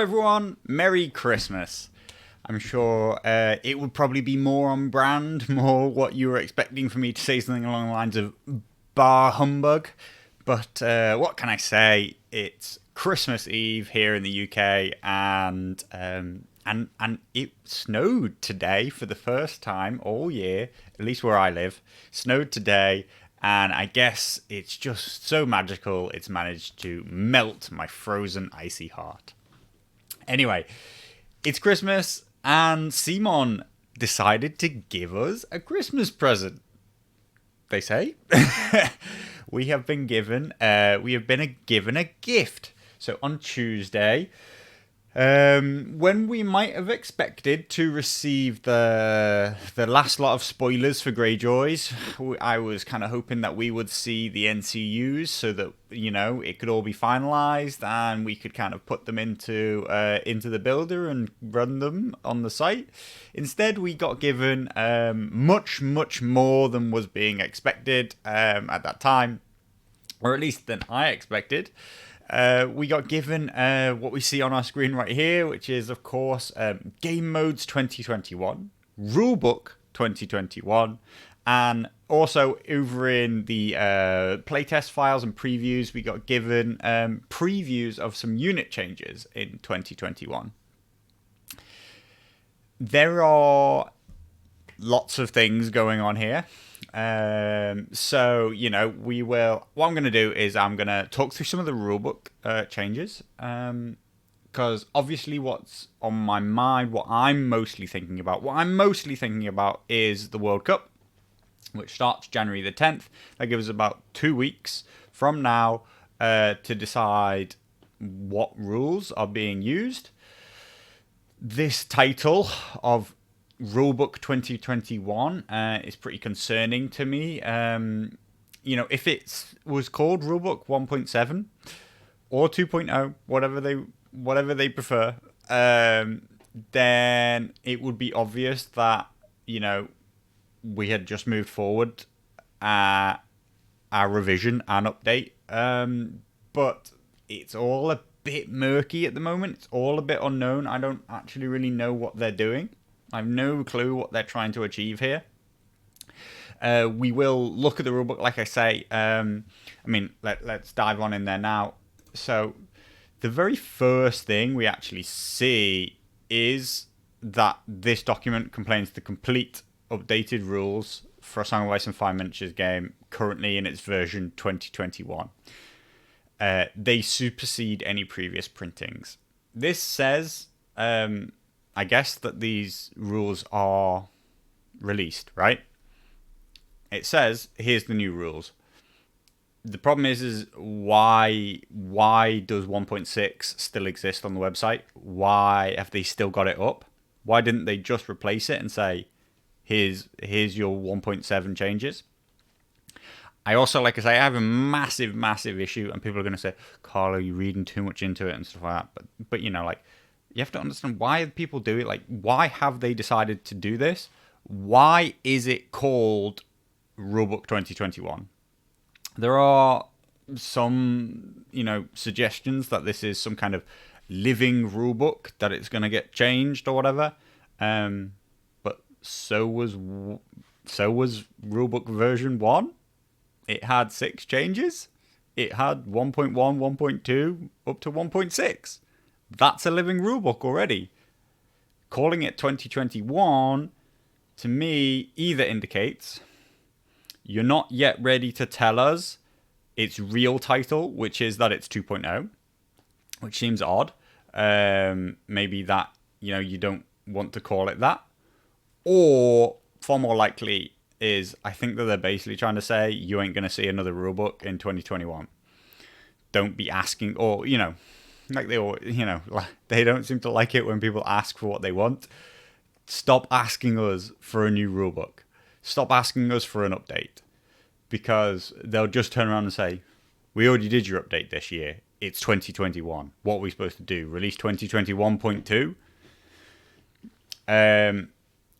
everyone, Merry Christmas. I'm sure it would probably be more on brand, more what you were expecting for me to say something along the lines of bar humbug. But what can I say? It's Christmas Eve here in the UK, and it snowed today for the first time all year, at least where I live. Snowed today, and I guess it's just so magical it's managed to melt my frozen icy heart. Anyway, it's Christmas, and Simon decided to give us a Christmas present. They say we have been given given a gift. So on Tuesday, when we might have expected to receive the last lot of spoilers for Greyjoys, I was kind of hoping that we would see the NCUs so that, you know, it could all be finalized and we could kind of put them into the builder and run them on the site. Instead, we got given much more than was being expected at that time, or at least than I expected. We got given what we see on our screen right here, which is, of course, Game Modes 2021, Rulebook 2021, and also over in the playtest files and previews, we got given previews of some unit changes in 2021. There are lots of things going on here. So, you know, what I'm going to do is I'm going to talk through some of the rulebook changes, because obviously what's on my mind, what I'm mostly thinking about is the World Cup, which starts January the 10th. That gives us about 2 weeks from now to decide what rules are being used. This title of Rulebook 2021 is pretty concerning to me. You know, if it was called Rulebook 1.7 or 2.0, whatever they prefer, then it would be obvious that, you know, we had just moved forward our revision and update. But it's all a bit murky at the moment. It's all a bit unknown. I don't actually really know what they're doing. I have no clue what they're trying to achieve here. We will look at the rulebook, like I say. Let's dive on in there now. So, the very first thing we actually see is that this document contains the complete updated rules for A Song of Ice and Fire Miniatures game, currently in its version 2021. They supersede any previous printings. This says, I guess, that these rules are released, right? It says, here's the new rules. The problem is why does 1.6 still exist on the website? Why have they still got it up? Why didn't they just replace it and say, here's your 1.7 changes? I also, like I say, I have a massive issue, and people are going to say, Carl, are you reading too much into it and stuff like that? But you know, like, you have to understand why people do it. Like, why have they decided to do this? Why is it called Rulebook 2021? There are some, you know, suggestions that this is some kind of living rulebook, that it's going to get changed or whatever. But so was Rulebook version 1. It had 6 changes. It had 1.1, 1.2, up to 1.6. That's a living rulebook already. Calling it 2021, to me, either indicates you're not yet ready to tell us its real title, which is that it's 2.0, which seems odd. Maybe that, you know, you don't want to call it that. Or, far more likely, is I think that they're basically trying to say you ain't going to see another rulebook in 2021. Don't be asking, or, you know, like they all, you know, they don't seem to like it when people ask for what they want. Stop asking us for a new rulebook. Stop asking us for an update, because they'll just turn around and say, we already did your update this year. It's 2021. What are we supposed to do? Release 2021.2?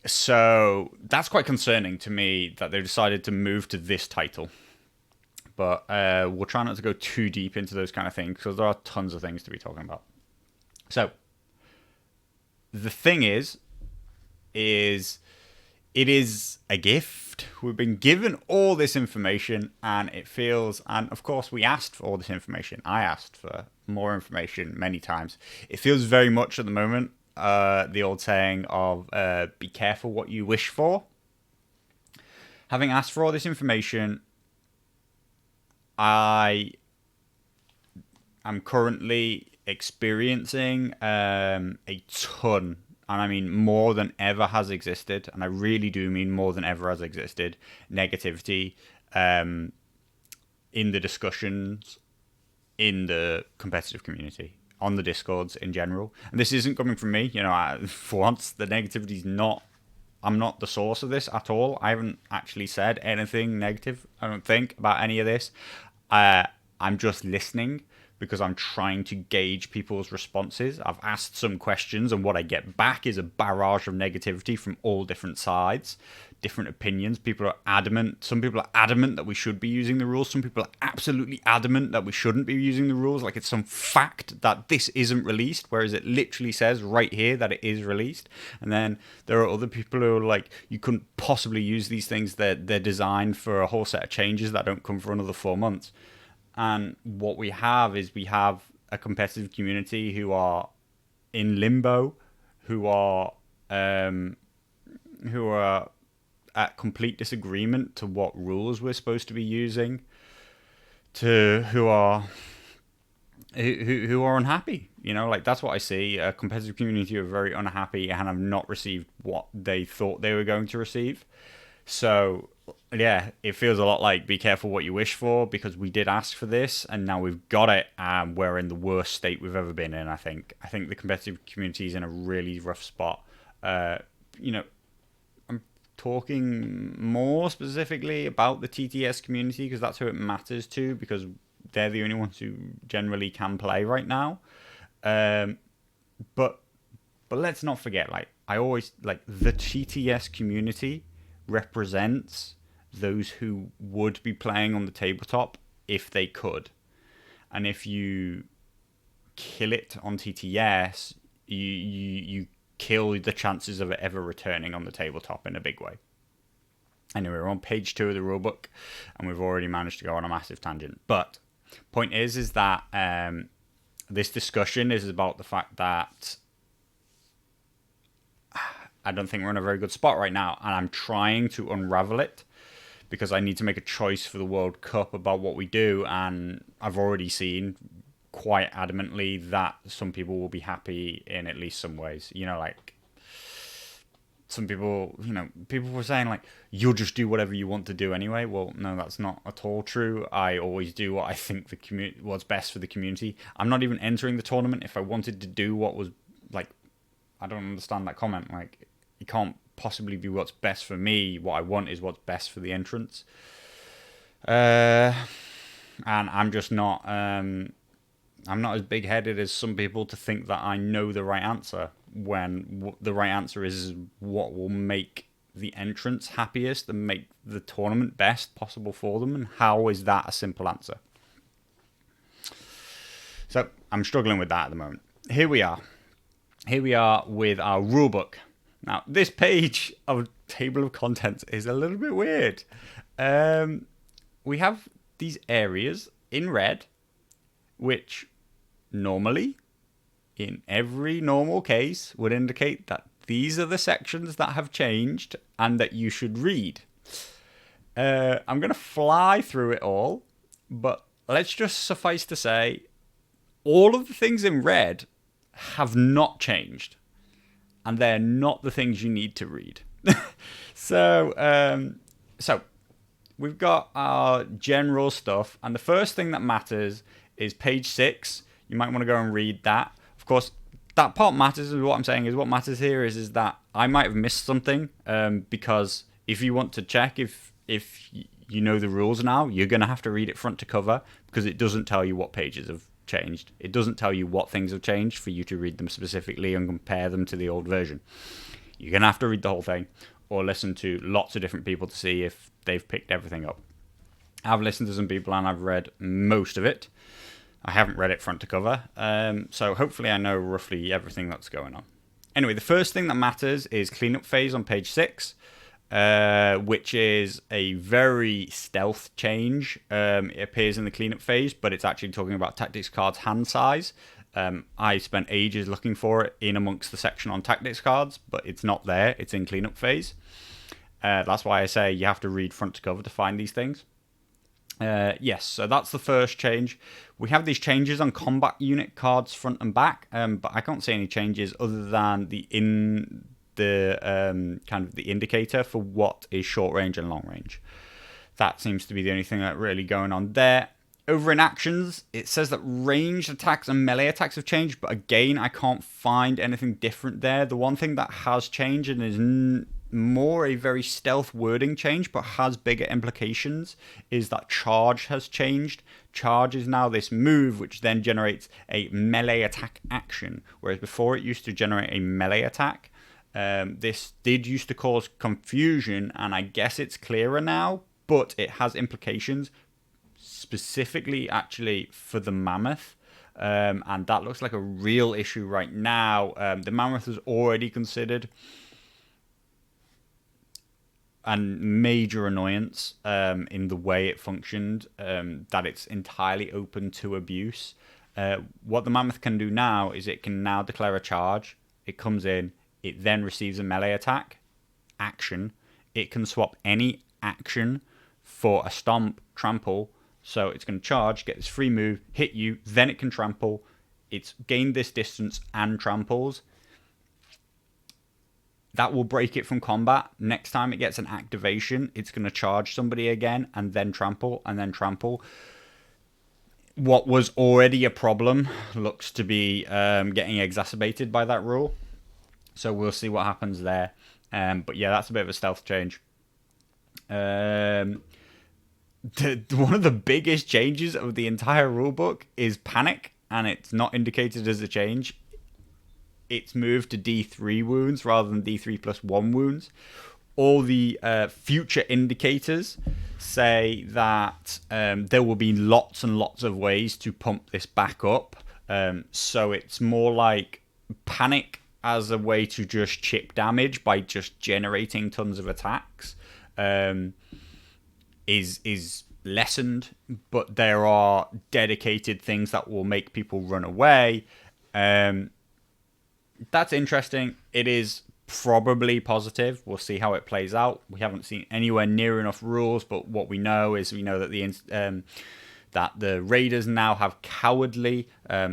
So that's quite concerning to me that they decided to move to this title. But we'll try not to go too deep into those kind of things, because there are tons of things to be talking about. So the thing is it is a gift. We've been given all this information, and it feels, and of course we asked for all this information. I asked for more information many times. It feels very much at the moment the old saying of be careful what you wish for. Having asked for all this information, I am currently experiencing a ton, and I mean more than ever has existed, and I really do mean more than ever has existed, negativity in the discussions in the competitive community, on the Discords in general. And this isn't coming from me, for once, the negativity is not, I'm not the source of this at all. I haven't actually said anything negative, I don't think, about any of this. I'm just listening because I'm trying to gauge people's responses. I've asked some questions, and what I get back is a barrage of negativity from all different sides, different opinions. People are adamant. Some people are adamant that we should be using the rules. Some people are absolutely adamant that we shouldn't be using the rules. Like it's some fact that this isn't released, whereas it literally says right here that it is released. And then there are other people who are like, you couldn't possibly use these things. They're designed for a whole set of changes that don't come for another 4 months. And what we have is we have a competitive community who are in limbo, who are at complete disagreement to what rules we're supposed to be using, who are unhappy. Like that's what I see. A competitive community are very unhappy and have not received what they thought they were going to receive. So yeah, it feels a lot like be careful what you wish for, because we did ask for this and now we've got it, and we're in the worst state we've ever been in. I think the competitive community is in a really rough spot. I'm talking more specifically about the TTS community because that's who it matters to, because they're the only ones who generally can play right now. But let's not forget, like I always like, the TTS community represents those who would be playing on the tabletop if they could. And if you kill it on TTS, you kill the chances of it ever returning on the tabletop in a big way. Anyway, we're on page 2 of the rulebook, and we've already managed to go on a massive tangent. But point is that this discussion is about the fact that I don't think we're in a very good spot right now, and I'm trying to unravel it because I need to make a choice for the World Cup about what we do, and I've already seen quite adamantly that some people will be happy in at least some ways. Like some people, people were saying like, you'll just do whatever you want to do anyway. Well, no, that's not at all true. I always do what I think what's best for the community. I'm not even entering the tournament if I wanted to do what was like, I don't understand that comment. Like, it can't possibly be what's best for me. What I want is what's best for the entrants. And I'm just not, I'm not as big-headed as some people to think that I know the right answer, when the right answer is what will make the entrants happiest and make the tournament best possible for them. And how is that a simple answer? So I'm struggling with that at the moment. Here we are with our rulebook. Now, this page of table of contents is a little bit weird. We have these areas in red, which normally, in every normal case, would indicate that these are the sections that have changed and that you should read. I'm going to fly through it all, but let's just suffice to say, all of the things in red have not changed, and they're not the things you need to read. So we've got our general stuff, and the first thing that matters is page 6. You might want to go and read that. Of course, that part matters. Is what I'm saying is what matters here is that I might have missed something, because if you want to check if you know the rules now, you're going to have to read it front to cover, because it doesn't tell you what pages have changed. It doesn't tell you what things have changed for you to read them specifically and compare them to the old version. You're going to have to read the whole thing or listen to lots of different people to see if they've picked everything up. I've listened to some people and I've read most of it. I haven't read it front to cover, so hopefully I know roughly everything that's going on. Anyway, the first thing that matters is cleanup phase on page 6, which is a very stealth change. It appears in the cleanup phase, but it's actually talking about tactics cards hand size. I spent ages looking for it in amongst the section on tactics cards, but it's not there. It's in cleanup phase. That's why I say you have to read front to cover to find these things. Yes, so that's the first change. We have these changes on combat unit cards front and back, but I can't see any changes other than the kind of the indicator for what is short range and long range. That seems to be the only thing that really going on there. Over in actions, it says that ranged attacks and melee attacks have changed, but again, I can't find anything different there. The one thing that has changed and is more a very stealth wording change, but has bigger implications, is that charge has changed. Charge is now this move which then generates a melee attack action, whereas before it used to generate a melee attack. This did used to cause confusion, and I guess it's clearer now, but it has implications specifically actually for the Mammoth. And that looks like a real issue right now. The Mammoth was already considered a major annoyance in the way it functioned, that it's entirely open to abuse. What the Mammoth can do now is it can now declare a charge. It comes in, it then receives a melee attack action. It can swap any action for a stomp, trample. So it's going to charge, get this free move, hit you, then it can trample. It's gained this distance and tramples. That will break it from combat. Next time it gets an activation, it's going to charge somebody again and then trample and then trample. What was already a problem looks to be getting exacerbated by that rule. So we'll see what happens there. But yeah, that's a bit of a stealth change. One of the biggest changes of the entire rulebook is panic, and it's not indicated as a change. It's moved to D3 wounds rather than D3 plus 1 wounds. All the future indicators say that there will be lots and lots of ways to pump this back up. So it's more like panic as a way to just chip damage by just generating tons of attacks. Is lessened, but there are dedicated things that will make people run away. That's interesting. It is probably positive. We'll see how it plays out. We haven't seen anywhere near enough rules, but what we know is that the Raiders now have cowardly.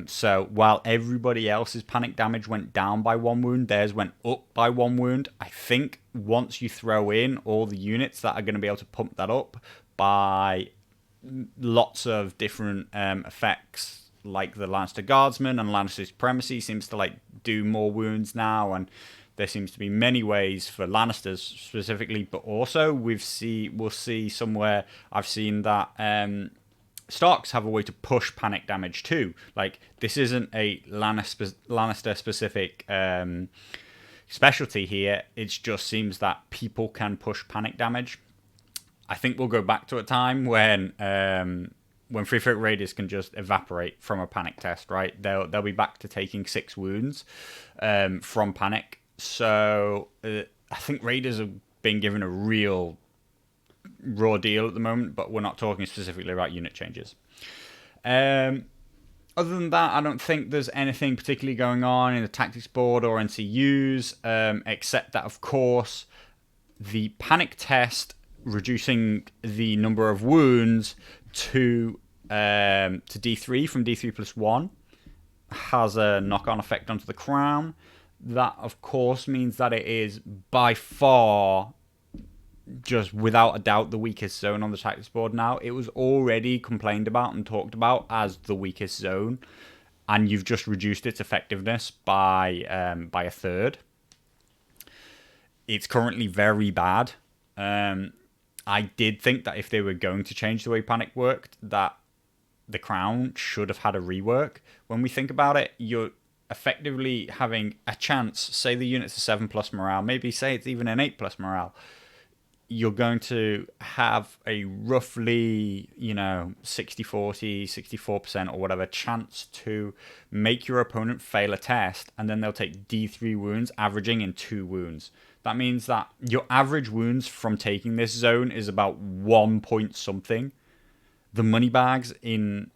So while everybody else's panic damage went down by 1 wound, theirs went up by 1 wound. I think once you throw in all the units that are going to be able to pump that up by lots of different effects, like the Lannister Guardsman and Lannister Supremacy seems to like do more wounds now, and there seems to be many ways for Lannisters specifically, but also we'll see somewhere I've seen that Starks have a way to push panic damage too. Like, this isn't a Lannister specific specialty here. It just seems that people can push panic damage. I think we'll go back to a time when Free Folk Raiders can just evaporate from a panic test, right? They'll be back to taking 6 wounds from panic. So I think Raiders have been given a real raw deal at the moment, but we're not talking specifically about unit changes. Other than that, I don't think there's anything particularly going on in the tactics board or NCUs, except that, of course, the panic test reducing the number of wounds to D3 from D3 plus 1 has a knock-on effect onto the crown. That, of course, means that it is by far, just without a doubt, the weakest zone on the tactics board now. It was already complained about and talked about as the weakest zone, and you've just reduced its effectiveness by a third. It's currently very bad. I did think that if they were going to change the way panic worked, that the crown should have had a rework. When we think about it, you're effectively having a chance, say the unit's a 7+ morale, maybe say it's even an 8+ morale. you're going to have a roughly, 60-40, 64% or whatever chance to make your opponent fail a test, and then they'll take D3 wounds, averaging in 2 wounds. That means that your average wounds from taking this zone is about 1 point something. The money bags, in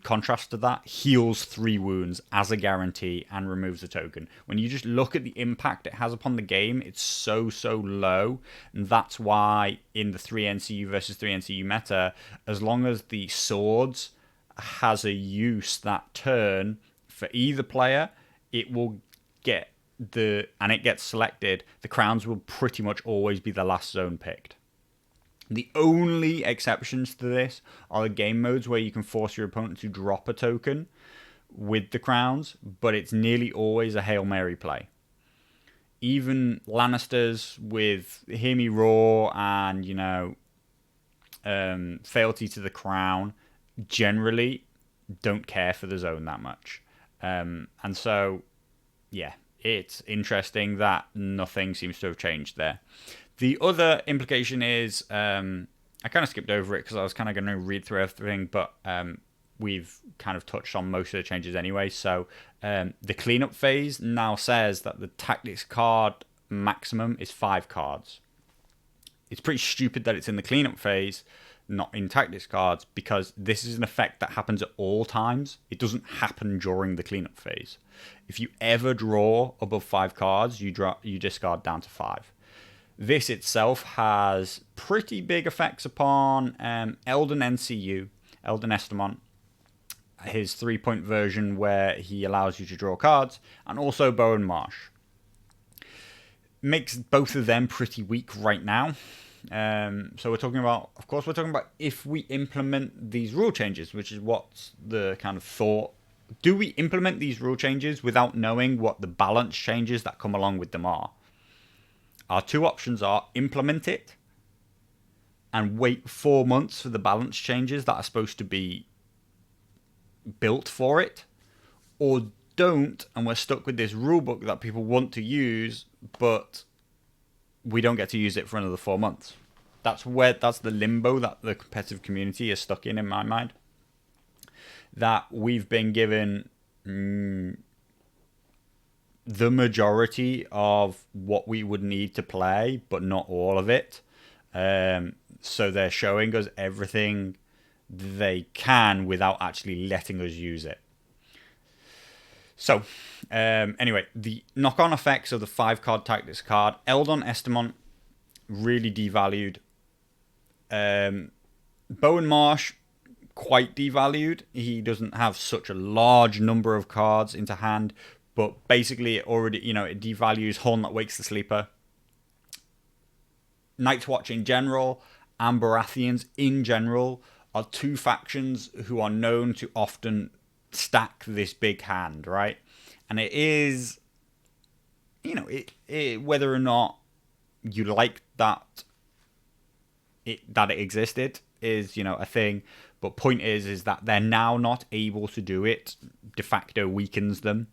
contrast to that, heals 3 wounds as a guarantee and removes a token. When you just look at the impact it has upon the game, it's so low. And that's why in the 3 NCU versus 3 NCU meta, as long as the swords has a use that turn for either player, it will get and it gets selected, the crowns will pretty much always be the last zone picked. The only exceptions to this are the game modes where you can force your opponent to drop a token with the crowns, but it's nearly always a Hail Mary play. Even Lannisters with Hear Me Roar and, Fealty to the Crown generally don't care for the zone that much. And so, yeah, it's interesting that nothing seems to have changed there. The other implication is, I kind of skipped over it because I was kind of going to read through everything, but we've kind of touched on most of the changes anyway. So the cleanup phase now says that the tactics card maximum is 5 cards. It's pretty stupid that it's in the cleanup phase, not in tactics cards, because this is an effect that happens at all times. It doesn't happen during the cleanup phase. If you ever draw above 5 cards, you discard down to 5. This itself has pretty big effects upon Eldon NCU, Eldon Estamont, his 3-point version where he allows you to draw cards, and also Bowen Marsh. Makes both of them pretty weak right now. So we're talking about if we implement these rule changes, which is what's the kind of thought. Do we implement these rule changes without knowing what the balance changes that come along with them are? Our 2 options are implement it and wait 4 months for the balance changes that are supposed to be built for it, or don't, and we're stuck with this rulebook that people want to use, but we don't get to use it for another 4 months. That's the limbo that the competitive community is stuck in my mind. That we've been given the majority of what we would need to play, but not all of it. So they're showing us everything they can without actually letting us use it. So, anyway, the knock-on effects of the 5-card tactics card. Eldon Estamont, really devalued. Bowen Marsh, quite devalued. He doesn't have such a large number of cards into hand, but basically it already, it devalues Horn That Wakes the Sleeper. Night's Watch in general and Baratheons in general are 2 factions who are known to often stack this big hand, right? And it is, whether or not you like that it existed is, a thing. But point is that they're now not able to do it. De facto weakens them.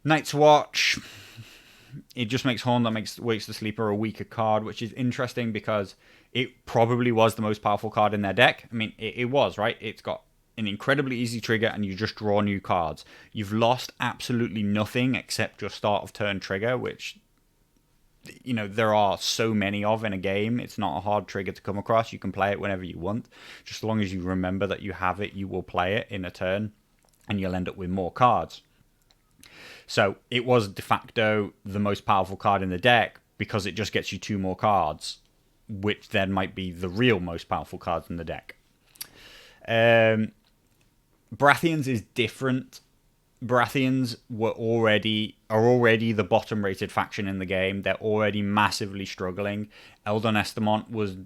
Night's Watch, it just makes Horn That Wakes the Sleeper a weaker card, which is interesting because it probably was the most powerful card in their deck. I mean, it was, right? It's got an incredibly easy trigger and you just draw new cards. You've lost absolutely nothing except your start of turn trigger, which, there are so many of in a game. It's not a hard trigger to come across. You can play it whenever you want. Just as long as you remember that you have it, you will play it in a turn and you'll end up with more cards. So it was de facto the most powerful card in the deck because it just gets you 2 more cards, which then might be the real most powerful cards in the deck. Baratheons is different. Baratheons are already the bottom rated faction in the game. They're already massively struggling. Eldon Estamont was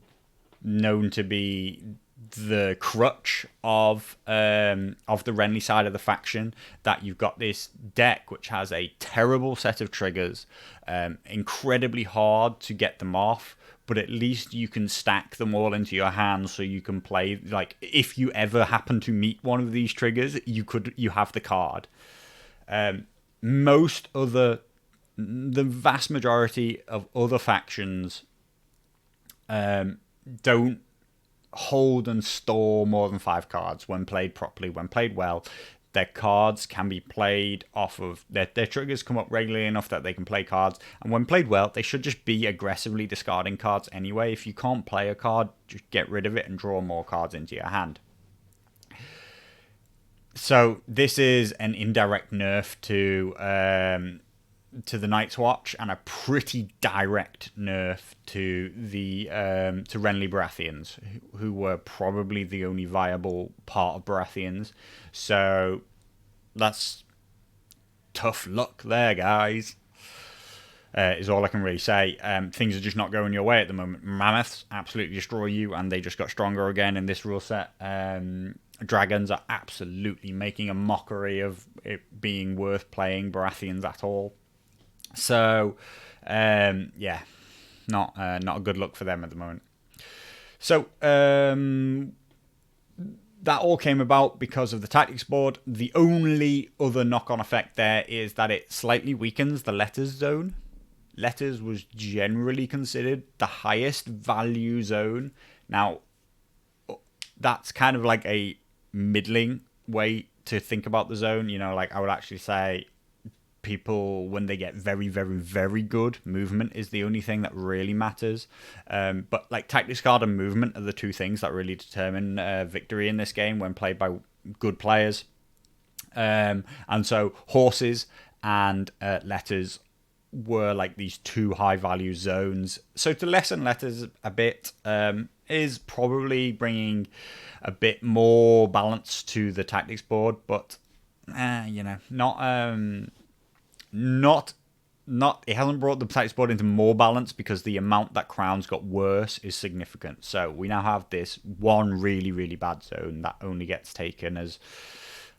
known to be the crutch of the Renly side of the faction, that you've got this deck which has a terrible set of triggers, incredibly hard to get them off, but at least you can stack them all into your hands so you can play, like, if you ever happen to meet one of these triggers, you have the card. The vast majority of other factions don't hold and store more than 5 cards when played properly, when played well. Their cards can be played off of their triggers come up regularly enough that they can play cards, and when played well, they should just be aggressively discarding cards anyway. If you can't play a card, just get rid of it and draw more cards into your hand. So this is an indirect nerf to the Night's Watch, and a pretty direct nerf to the to Renly Baratheons, who were probably the only viable part of Baratheons. So that's tough luck there, guys. Is all I can really say. Things are just not going your way at the moment. Mammoths absolutely destroy you, and they just got stronger again in this rule set. Dragons are absolutely making a mockery of it being worth playing Baratheons at all. So, yeah, not a good look for them at the moment. So, that all came about because of the tactics board. The only other knock-on effect there is that it slightly weakens the letters zone. Letters was generally considered the highest value zone. Now, that's kind of like a middling way to think about the zone. You know, like I would actually say people, when they get very, very, very good, movement is the only thing that really matters. But like tactics card and movement are the two things that really determine victory in this game when played by good players. And so horses and letters were like these two high value zones. So to lessen letters a bit is probably bringing a bit more balance to the tactics board, but not it hasn't brought the tactics board into more balance, because the amount that crowns got worse is significant. So we now have this one really, really bad zone that only gets taken as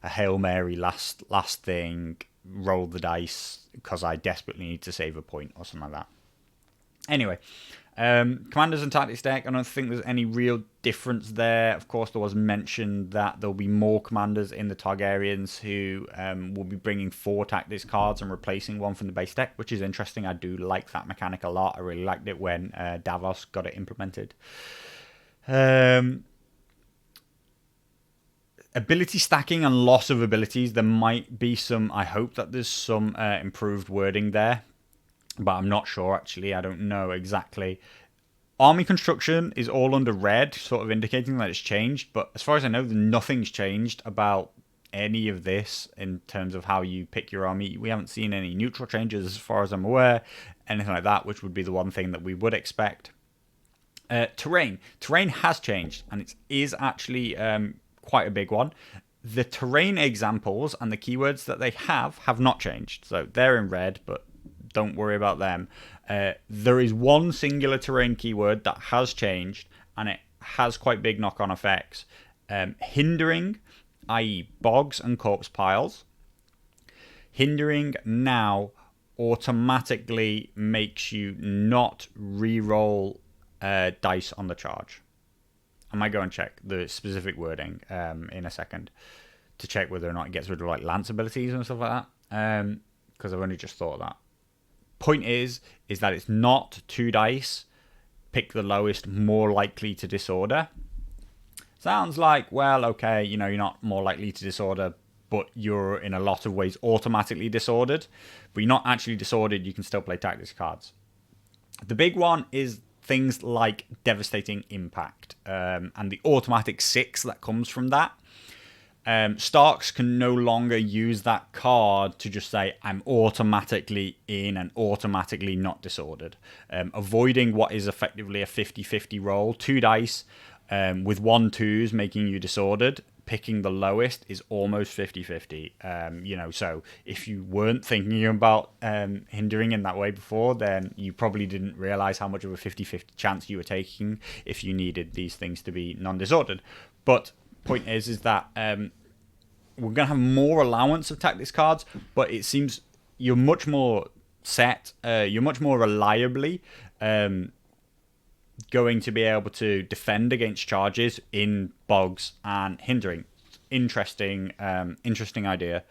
a Hail Mary last thing, roll the dice because I desperately need to save a point or something like that. Anyway, Commanders and Tactics deck, I don't think there's any real difference there. Of course, there was mentioned that there'll be more Commanders in the Targaryens who will be bringing 4 Tactics cards and replacing one from the base deck, which is interesting. I do like that mechanic a lot. I really liked it when Davos got it implemented. Ability stacking and loss of abilities, there might be some, I hope that there's some improved wording there, but I'm not sure actually. I don't know exactly. Army construction is all under red, sort of indicating that it's changed, but as far as I know, nothing's changed about any of this in terms of how you pick your army. We haven't seen any neutral changes as far as I'm aware, anything like that, which would be the one thing that we would expect. Terrain has changed, and it is actually quite a big one. The terrain examples and the keywords that they have not changed, so they're in red, but don't worry about them. There is one singular terrain keyword that has changed, and it has quite big knock-on effects. Hindering, i.e. bogs and corpse piles. Hindering now automatically makes you not re-roll dice on the charge. I might go and check the specific wording in a second to check whether or not it gets rid of like lance abilities and stuff like that, because I've only just thought of that. Point is that it's not 2 dice, pick the lowest, more likely to disorder. Sounds like, well, okay, you know, you're not more likely to disorder, but you're in a lot of ways automatically disordered. But you're not actually disordered, you can still play tactics cards. The big one is things like devastating impact, and the automatic 6 that comes from that. Starks can no longer use that card to just say, I'm automatically in and automatically not disordered. Avoiding what is effectively a 50-50 roll, 2 dice with 1 2s making you disordered. Picking the lowest is almost 50-50. So if you weren't thinking about hindering in that way before, then you probably didn't realize how much of a 50-50 chance you were taking if you needed these things to be non-disordered. But point is that we're going to have more allowance of tactics cards, but it seems you're much more set, you're much more reliably going to be able to defend against charges in bogs and hindering. Interesting idea.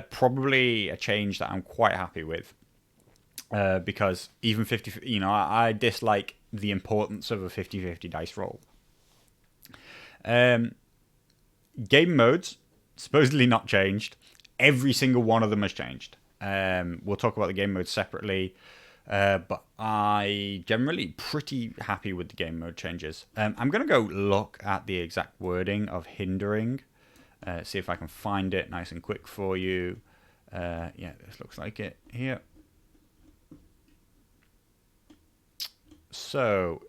Probably a change that I'm quite happy with, because even 50, I dislike the importance of a 50-50 dice roll. Game modes, supposedly not changed. Every single one of them has changed. We'll talk about the game modes separately, but I generally pretty happy with the game mode changes. I'm going to go look at the exact wording of hindering, see if I can find it nice and quick for you. Yeah, this looks like it here. So,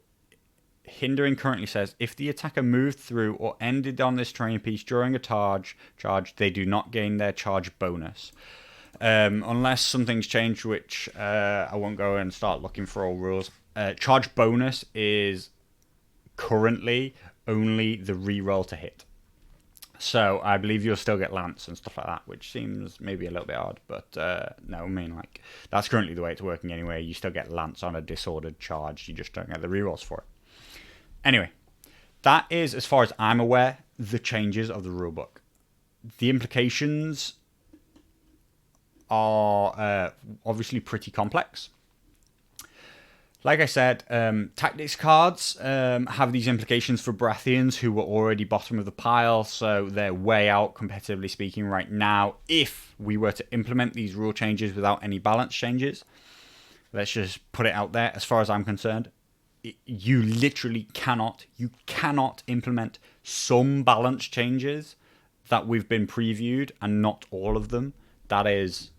hindering currently says, if the attacker moved through or ended on this terrain piece during a charge, they do not gain their charge bonus. Unless something's changed, which I won't go and start looking for all rules. Charge bonus is currently only the reroll to hit. So I believe you'll still get lance and stuff like that, which seems maybe a little bit odd, but no, I mean, like, that's currently the way it's working anyway. You still get lance on a disordered charge, you just don't get the rerolls for it. Anyway, that is, as far as I'm aware, the changes of the rulebook. The implications are obviously pretty complex. Like I said, tactics cards have these implications for Baratheons who were already bottom of the pile, so they're way out, competitively speaking, right now. If we were to implement these rule changes without any balance changes, let's just put it out there, as far as I'm concerned, you literally cannot implement some balance changes that we've been previewed and not all of them. That is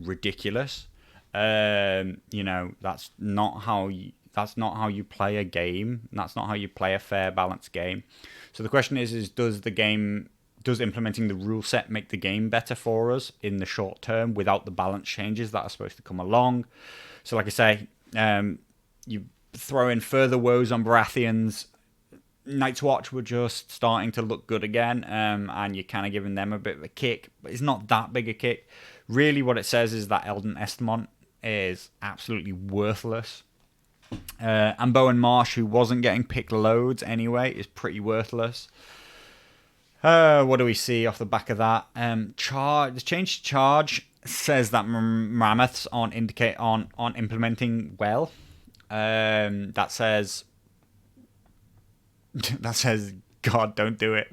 ridiculous. That's not how you play a game. That's not how you play a fair, balanced game. So the question is does implementing the rule set make the game better for us in the short term without the balance changes that are supposed to come along? So like I say, you throw in further woes on Baratheons. Night's Watch were just starting to look good again, and you're kind of giving them a bit of a kick, but it's not that big a kick. Really what it says is that Eldon Estamont is absolutely worthless. And Bowen Marsh, who wasn't getting picked loads anyway, is pretty worthless. What do we see off the back of that? The change to charge says that mammoths aren't implementing well. That says, God, don't do it.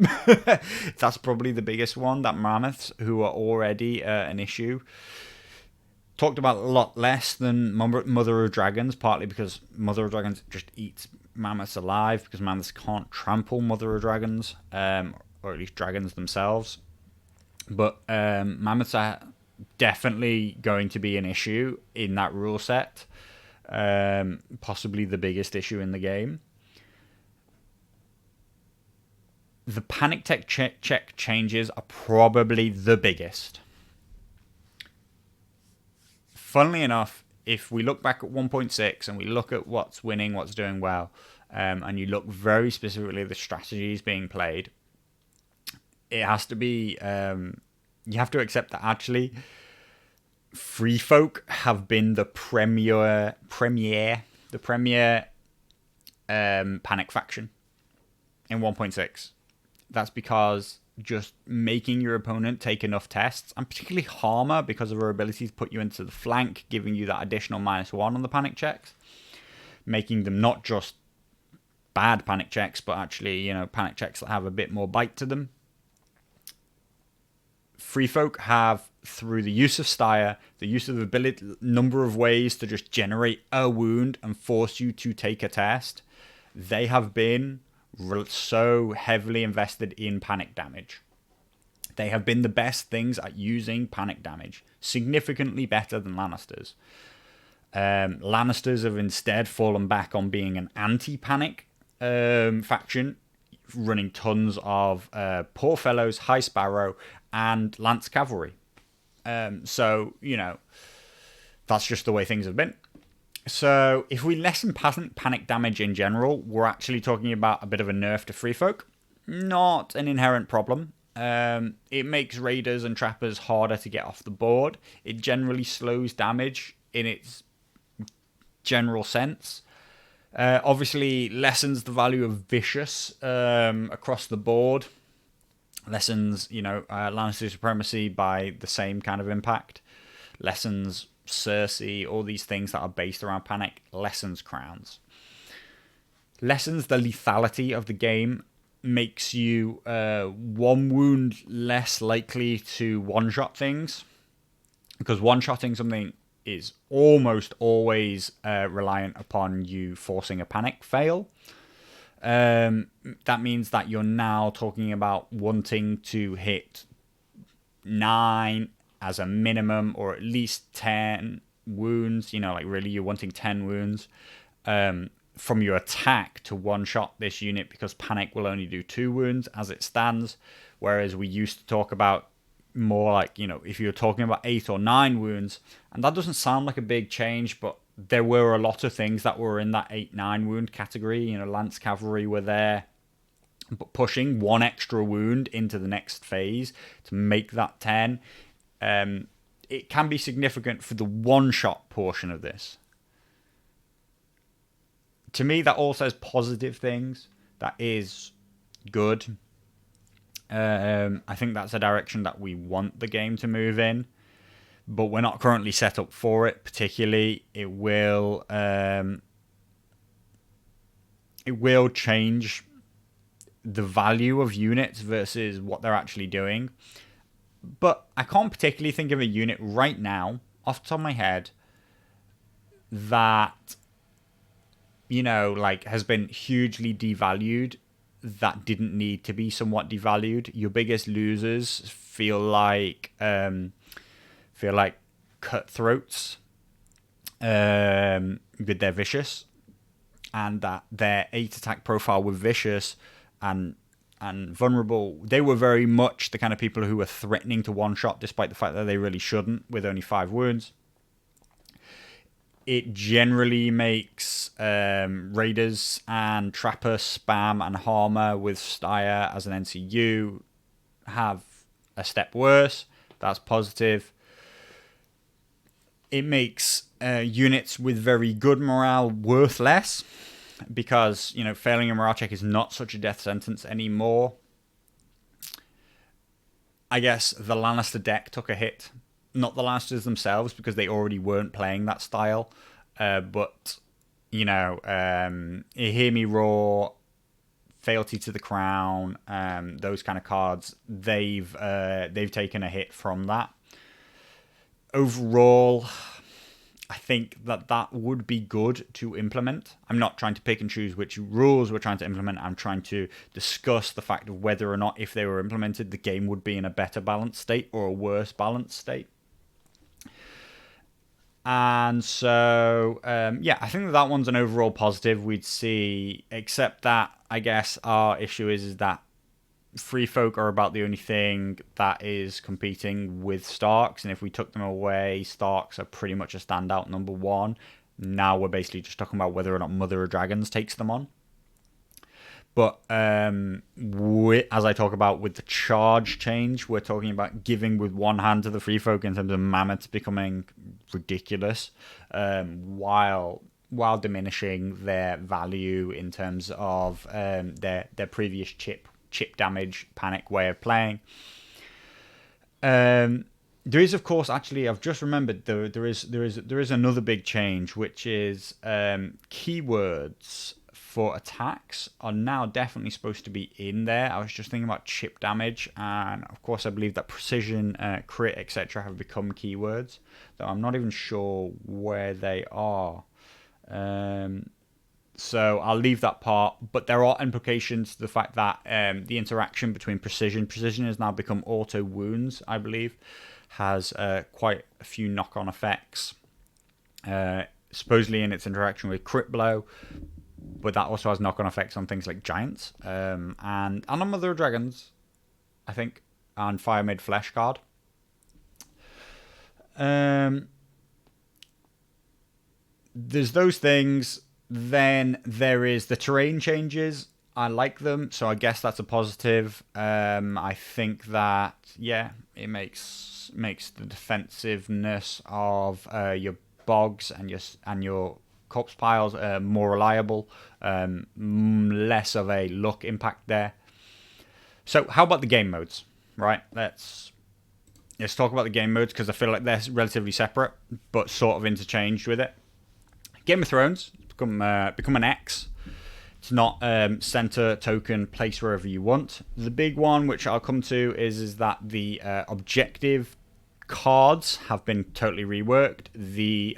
That's probably the biggest one, that mammoths, who are already an issue. Talked about a lot less than Mother of Dragons, partly because Mother of Dragons just eats mammoths alive, because mammoths can't trample Mother of Dragons, or at least dragons themselves. But mammoths are definitely going to be an issue in that rule set. Possibly the biggest issue in the game. The panic tech check changes are probably the biggest. Funnily enough, if we look back at 1.6 and we look at what's winning, what's doing well, and you look very specifically at the strategies being played, it has to be, you have to accept that actually Free Folk have been the premier panic faction in 1.6. That's because just making your opponent take enough tests, and particularly Harmer, because of her ability to put you into the flank, giving you that additional -1 on the panic checks, making them not just bad panic checks, but actually, panic checks that have a bit more bite to them. Free Folk have, through the use of Styre, the use of the number of ways to just generate a wound and force you to take a test, they have been so heavily invested in panic damage. They have been the best things at using panic damage, significantly better than Lannisters. Lannisters have instead fallen back on being an anti-panic faction, running tons of Poor Fellows, High Sparrow, and Lance Cavalry. So, that's just the way things have been. So, if we lessen panic damage in general, we're actually talking about a bit of a nerf to Free Folk. Not an inherent problem. It makes raiders and trappers harder to get off the board. It generally slows damage in its general sense. Obviously, lessens the value of Vicious across the board. Lessens, Lannister supremacy by the same kind of impact. Lessens Cersei, all these things that are based around panic, lessens crowns. lessens the lethality of the game, makes you 1 wound less likely to one-shot things, because one-shotting something is almost always reliant upon you forcing a panic fail. That means that you're now talking about wanting to hit 9 as a minimum, or at least 10 wounds. Like really you're wanting 10 wounds from your attack to one-shot this unit, because panic will only do 2 wounds as it stands, whereas we used to talk about more like, if you're talking about 8 or 9 wounds, and that doesn't sound like a big change, but there were a lot of things that were in that 8-9 wound category. Lance cavalry were there, but pushing 1 extra wound into the next phase to make that 10, it can be significant for the one-shot portion of this. To me, that all says positive things. That is good. I think that's a direction that we want the game to move in, but we're not currently set up for it. Particularly, it will change the value of units versus what they're actually doing. But I can't particularly think of a unit right now, off the top of my head, that has been hugely devalued, that didn't need to be somewhat devalued. Your biggest losers feel like cutthroats with their vicious, and that their 8 attack profile with vicious and vulnerable, they were very much the kind of people who were threatening to one-shot, despite the fact that they really shouldn't, with only 5 wounds. It generally makes Raiders and Trapper spam and Harmer with Steyr as an NCU have a step worse. That's positive. It makes units with very good morale worth less, because failing a morale check is not such a death sentence anymore. I guess the Lannister deck took a hit. Not the Lannisters themselves, because they already weren't playing that style. But, Hear Me Roar, Fealty to the Crown, those kind of cards, they've taken a hit from that. Overall, I think that would be good to implement. I'm not trying to pick and choose which rules we're trying to implement. I'm trying to discuss the fact of whether or not, if they were implemented, the game would be in a better balanced state or a worse balanced state. And so, I think that one's an overall positive we'd see, except that I guess our issue is that Free Folk are about the only thing that is competing with Starks, and if we took them away, Starks are pretty much a standout number 1. Now we're basically just talking about whether or not Mother of Dragons takes them on. But as I talk about with the charge change, we're talking about giving with one hand to the Free Folk in terms of mammoths becoming ridiculous, while diminishing their value in terms of their previous chip damage panic way of playing. There is, of course, actually, I've just remembered there is another big change, which is keywords for attacks are now definitely supposed to be in there. I was just thinking about chip damage, and of course I believe that precision, crit, etc. have become keywords, though I'm not even sure where they are. So I'll leave that part, but there are implications to the fact that the interaction between precision has now become auto wounds, I believe, has quite a few knock-on effects, supposedly in its interaction with crit blow, but that also has knock-on effects on things like giants, and on Mother of Dragons, I think, and Fire Made Flesh card. There's those things. Then there is the terrain changes. I like them, so I guess that's a positive. I think that, it makes the defensiveness of your bogs and your corpse piles more reliable, less of a luck impact there. So how about the game modes, right? Let's talk about the game modes, because I feel like they're relatively separate but sort of interchanged with it. Game of Thrones become an X. It's not center token place wherever you want. The big one, which I'll come to, is that the objective cards have been totally reworked. The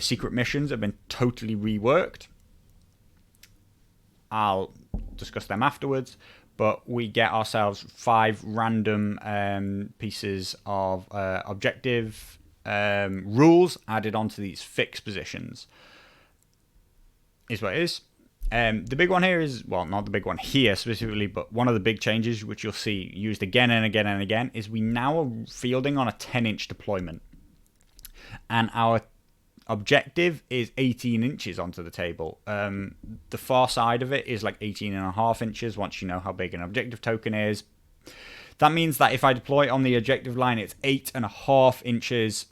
secret missions have been totally reworked. I'll discuss them afterwards. But we get ourselves 5 random pieces of objective rules added onto these fixed positions. Is what it is. The big one here is, well, not the big one here specifically, but one of the big changes, which you'll see used again and again and again, is we now are fielding on a 10-inch deployment. And our objective is 18 inches onto the table. The far side of it is like 18.5 inches once you know how big an objective token is. That means that if I deploy on the objective line, it's 8.5 inches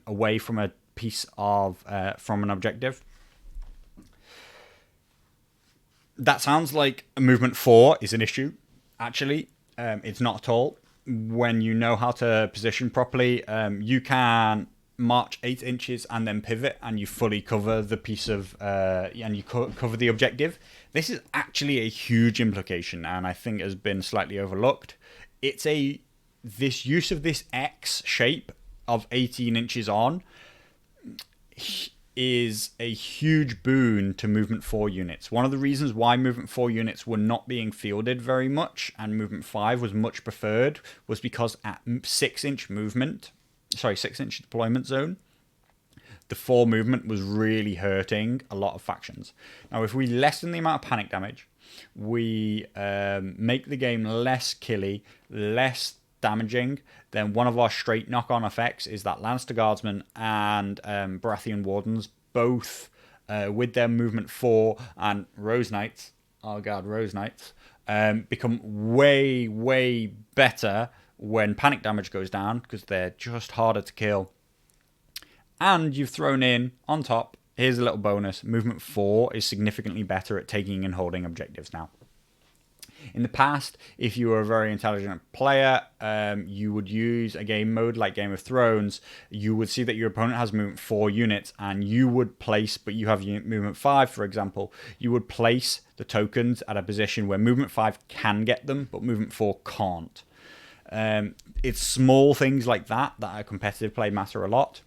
away from a piece of from an objective. That sounds like a movement 4 is an issue. Actually, it's not at all. When you know how to position properly, you can march 8 inches and then pivot, and you fully cover the piece of and you cover the objective. This is actually a huge implication, and I think has been slightly overlooked. It's this use of this X shape of 18 inches on is a huge boon to Movement 4 units. One of the reasons why Movement 4 units were not being fielded very much and Movement 5 was much preferred was because at 6-inch deployment zone, the 4 movement was really hurting a lot of factions. Now, if we lessen the amount of panic damage, we make the game less killy, less damaging, then one of our straight knock-on effects is that Lannister Guardsmen and Baratheon Wardens, both with their movement 4 and Rose Knights, become way, way better when panic damage goes down because they're just harder to kill. And you've thrown in, on top, here's a little bonus, movement 4 is significantly better at taking and holding objectives now. In the past, if you were a very intelligent player, you would use a game mode like Game of Thrones. You would see that your opponent has movement 4 units, and you would place, but you have movement 5, for example, you would place the tokens at a position where movement 5 can get them, but movement 4 can't. It's small things like that at competitive play matter a lot.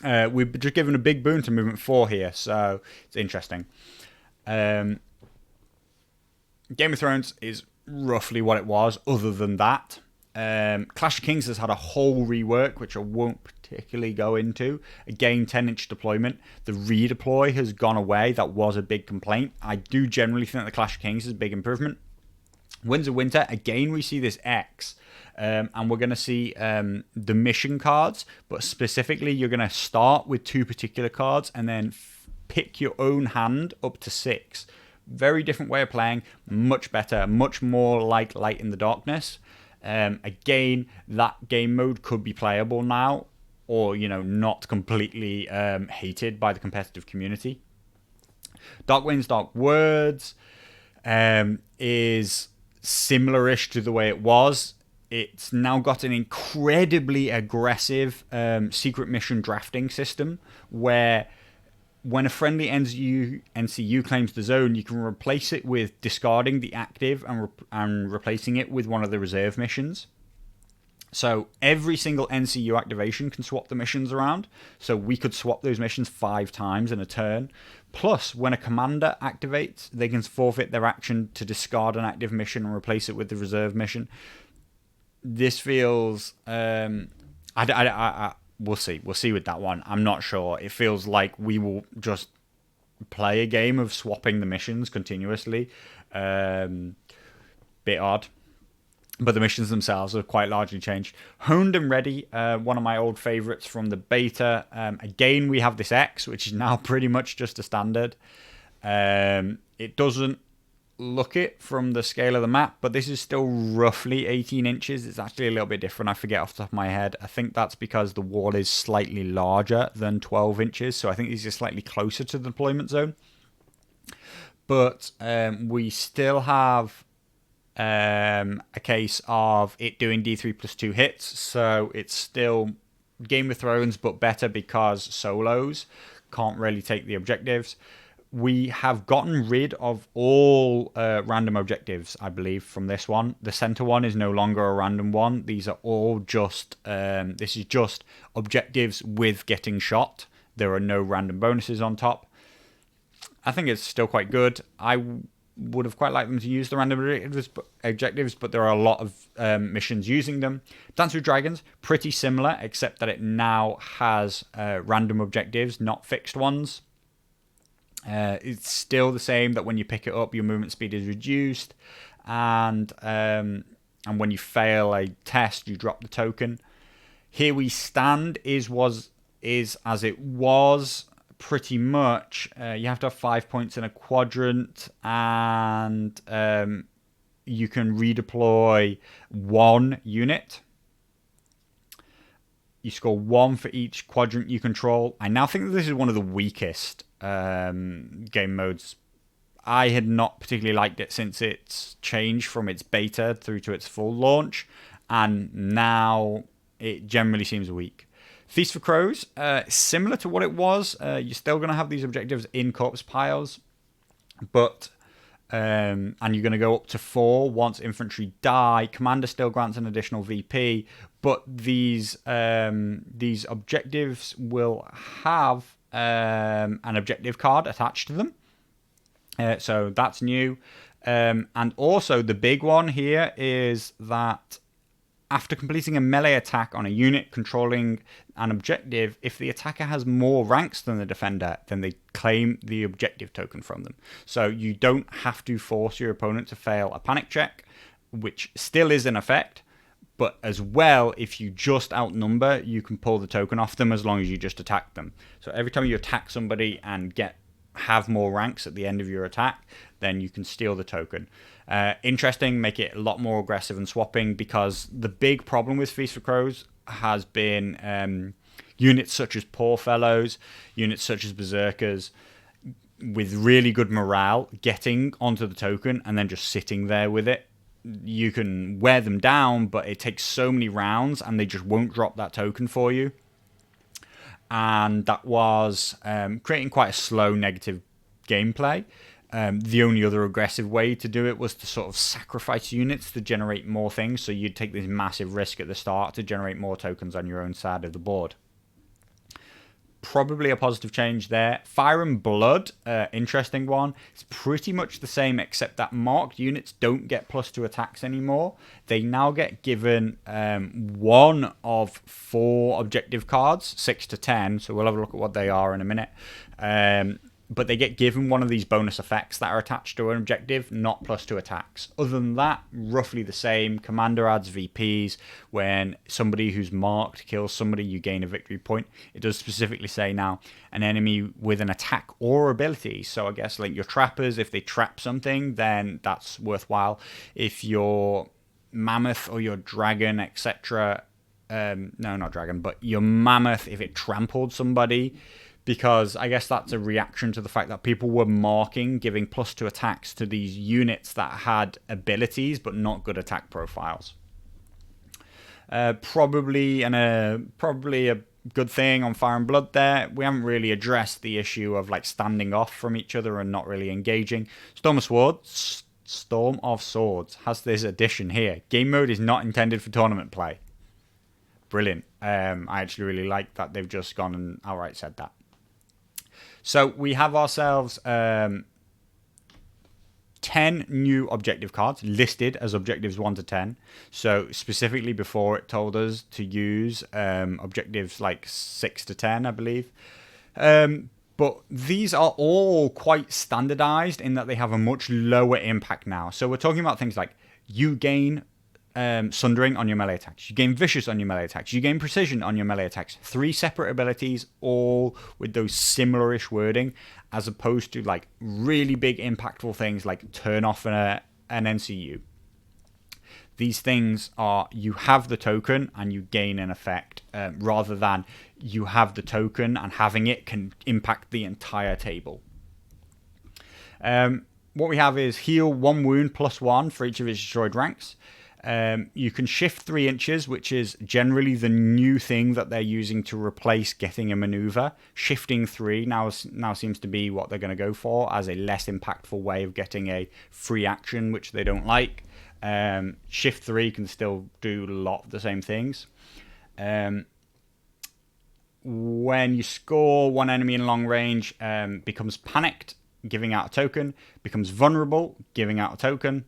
We've just given a big boon to movement 4 here, so it's interesting. Game of Thrones is roughly what it was, other than that. Clash of Kings has had a whole rework, which I won't particularly go into. Again, 10-inch deployment. The redeploy has gone away. That was a big complaint. I do generally think that Clash of Kings is a big improvement. Winds of Winter, again, we see this X. And we're going to see the mission cards, but specifically you're going to start with 2 particular cards and then pick your own hand up to 6. Very different way of playing, much better, much more like Light in the Darkness. Again, that game mode could be playable now, or not completely hated by the competitive community. Dark Winds, Dark Words is similar-ish to the way it was. It's now got an incredibly aggressive secret mission drafting system where when a friendly NCU claims the zone, you can replace it with discarding the active and replacing it with one of the reserve missions. So every single NCU activation can swap the missions around. So we could swap those missions 5 times in a turn. Plus, when a commander activates, they can forfeit their action to discard an active mission and replace it with the reserve mission. This feels... We'll see. We'll see with that one. I'm not sure. It feels like we will just play a game of swapping the missions continuously. Bit odd. But the missions themselves have quite largely changed. Honed and Ready, one of my old favourites from the beta. Again, we have this X, which is now pretty much just a standard. It doesn't look it from the scale of the map, but this is still roughly 18 inches. It's actually a little bit different. I forget off the top of my head. I think that's because the wall is slightly larger than 12 inches, so I think these are slightly closer to the deployment zone. But we still have a case of it doing D3 plus 2 hits, so it's still Game of Thrones, but better because solos can't really take the objectives. we have gotten rid of all random objectives, I believe, from this one. The center one is no longer a random one. These are all just, this is just objectives with getting shot. There are no random bonuses on top. I think it's still quite good. I would have quite liked them to use the random objectives, but there are a lot of missions using them. Dance with Dragons, pretty similar, except that it now has random objectives, not fixed ones. It's still the same that when you pick it up, your movement speed is reduced, and when you fail a test, you drop the token. Here We Stand is as it was. Pretty much, you have to have 5 points in a quadrant, and you can redeploy 1 unit. You score 1 for each quadrant you control. I now think that this is one of the weakest game modes. I had not particularly liked it since it's changed from its beta through to its full launch, and now it generally seems weak. Feast for Crows, similar to what it was. You're still going to have these objectives in corpse piles, but and you're going to go up to 4 once infantry die. Commander still grants an additional VP, but these objectives will have an objective card attached to them. So that's new. And also the big one here is that after completing a melee attack on a unit controlling an objective, if the attacker has more ranks than the defender, then they claim the objective token from them. So you don't have to force your opponent to fail a panic check, which still is in effect, but as well, if you just outnumber, you can pull the token off them as long as you just attack them. So every time you attack somebody and have more ranks at the end of your attack, then you can steal the token. Interesting, make it a lot more aggressive and swapping, because the big problem with Feast for Crows has been units such as Poor Fellows, units such as Berserkers, with really good morale, getting onto the token and then just sitting there with it. You can wear them down, but it takes so many rounds and they just won't drop that token for you. And that was creating quite a slow negative gameplay. The only other aggressive way to do it was to sort of sacrifice units to generate more things. So you'd take this massive risk at the start to generate more tokens on your own side of the board. Probably a positive change there. Fire and Blood, interesting one. It's pretty much the same, except that marked units don't get +2 attacks anymore. They now get given 1 of 4 objective cards, 6 to 10. So we'll have a look at what they are in a minute. But they get given one of these bonus effects that are attached to an objective, not +2 attacks. Other than that, roughly the same. Commander adds VPs. When somebody who's marked kills somebody, you gain a victory point. It does specifically say now an enemy with an attack or ability. So I guess like your trappers, if they trap something, then that's worthwhile. If your mammoth or your dragon, etc. No, not dragon, but your mammoth, if it trampled somebody, because I guess that's a reaction to the fact that people were marking, giving +2 attacks to these units that had abilities but not good attack profiles. Probably a good thing on Fire and Blood there. We haven't really addressed the issue of like standing off from each other and not really engaging. Storm of Swords has this addition here. Game mode is not intended for tournament play. Brilliant. I actually really like that they've just gone and outright said that. So we have ourselves 10 new objective cards listed as objectives 1 to 10. So specifically before it told us to use objectives like 6 to 10, I believe. But these are all quite standardized in that they have a much lower impact now. So we're talking about things like you gain Sundering on your melee attacks. You gain Vicious on your melee attacks. You gain Precision on your melee attacks. 3 separate abilities, all with those similar-ish wording, as opposed to like really big impactful things like turn off an NCU. These things are you have the token and you gain an effect, rather than you have the token and having it can impact the entire table. What we have is heal 1 wound +1 for each of its destroyed ranks. You can shift 3 inches, which is generally the new thing that they're using to replace getting a maneuver. Shifting 3 now seems to be what they're going to go for as a less impactful way of getting a free action, which they don't like. Shift 3 can still do a lot of the same things. When you score one enemy in long range, becomes panicked, giving out a token, becomes vulnerable, giving out a token.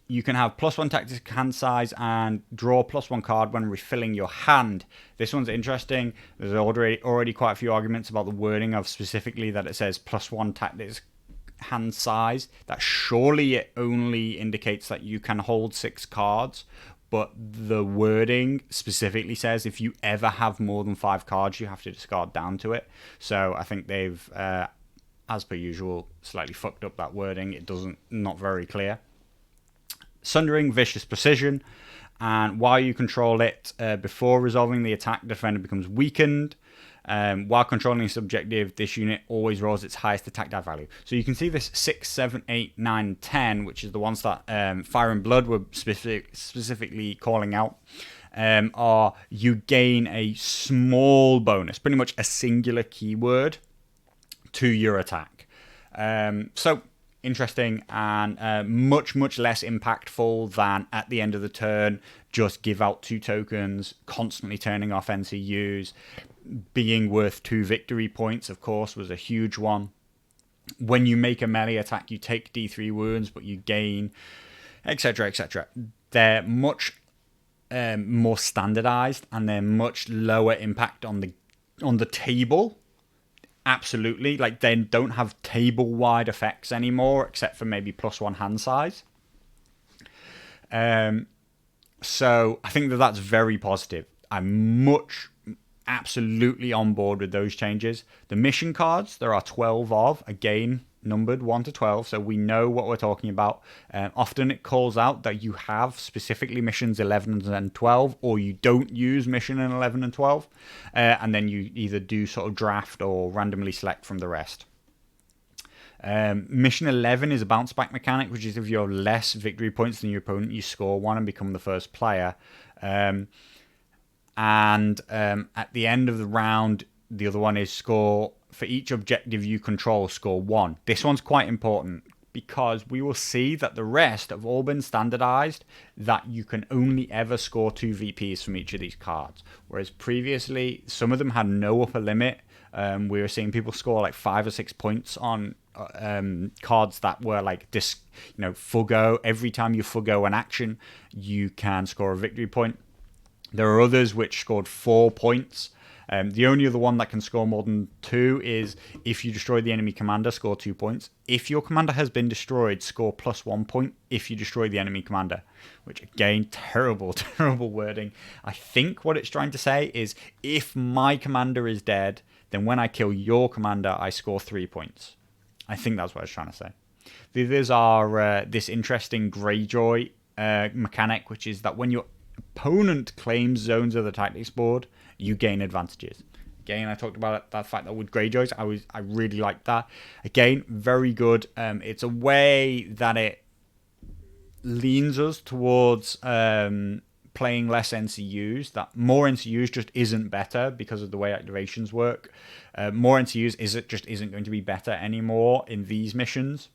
You can have +1 tactic hand size and draw +1 card when refilling your hand. This one's interesting. There's already quite a few arguments about the wording of specifically that it says +1 tactics hand size. That surely it only indicates that you can hold 6 cards, but the wording specifically says if you ever have more than 5 cards, you have to discard down to it. So I think they've, as per usual, slightly fucked up that wording. It not very clear. Sundering, Vicious Precision, and while you control it before resolving the attack, the defender becomes weakened. While controlling this objective, this unit always rolls its highest attack die value. So you can see this 6, 7, 8, 9, 10, which is the ones that Fire and Blood were specifically calling out, are you gain a small bonus, pretty much a singular keyword to your attack. So interesting and much less impactful than at the end of the turn just give out 2 tokens, constantly turning off NCUs, being worth 2 victory points, of course, was a huge one. When you make a melee attack, you take D3 wounds, but you gain, etc, etc. They're much more standardized, and they're much lower impact on the table. Absolutely, like they don't have table-wide effects anymore, except for maybe +1 hand size. So I think that's very positive. I'm absolutely on board with those changes. The mission cards, there are 12 of, again, numbered 1 to 12, so we know what we're talking about. Often it calls out that you have specifically missions 11 and 12, or you don't use mission in 11 and 12, and then you either do sort of draft or randomly select from the rest. Mission 11 is a bounce back mechanic, which is if you have less victory points than your opponent, you score 1 and become the first player. And at the end of the round, the other one is score for each objective you control, score 1. This one's quite important because we will see that the rest have all been standardized that you can only ever score 2 VPs from each of these cards. Whereas previously, some of them had no upper limit. We were seeing people score like 5 or 6 points on cards that were like this, Fugo. Every time you Fugo an action, you can score a victory point. There are others which scored 4 points. The only other one that can score more than 2 is if you destroy the enemy commander, score 2 points. If your commander has been destroyed, score +1 point if you destroy the enemy commander. Which, again, terrible wording. I think what it's trying to say is if my commander is dead, then when I kill your commander, I score 3 points. I think that's what it's trying to say. The others are this interesting Greyjoy mechanic, which is that when your opponent claims zones of the tactics board, you gain advantages. Again, I talked about that fact that with Greyjoys, I really like that. Again, very good. It's a way that it leans us towards playing less NCUs. That more NCUs just isn't better because of the way activations work. More NCUs isn't going to be better anymore in these missions.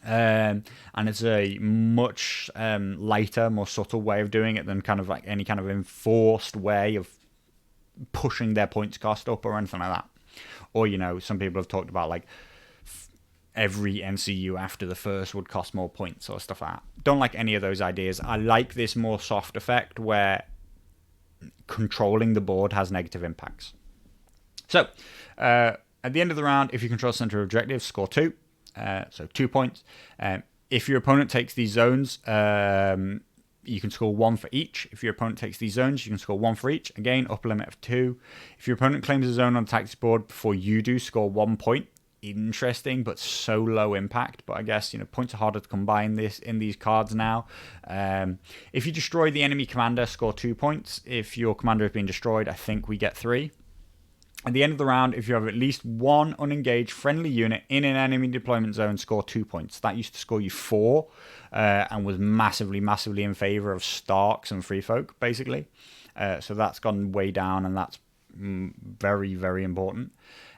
And it's a much lighter, more subtle way of doing it than kind of like any kind of enforced way of pushing their points cost up or anything like that. Or, some people have talked about like every NCU after the first would cost more points or stuff like that. Don't like any of those ideas. I like this more soft effect where controlling the board has negative impacts. So, at the end of the round, if you control center objectives, score 2. So 2 points. If your opponent takes these zones, you can score 1 for each. If your opponent takes these zones, you can score 1 for each. Again, upper limit of 2. If your opponent claims a zone on the tactics board before you do, score 1 point. Interesting, but so low impact. But I guess points are harder to come by in these cards now. If you destroy the enemy commander, score 2 points. If your commander has been destroyed, I think we get 3. At the end of the round, if you have at least one unengaged friendly unit in an enemy deployment zone, score 2 points. That used to score you 4 and was massively, massively in favor of Starks and Free Folk, basically. So that's gone way down, and that's very, very important.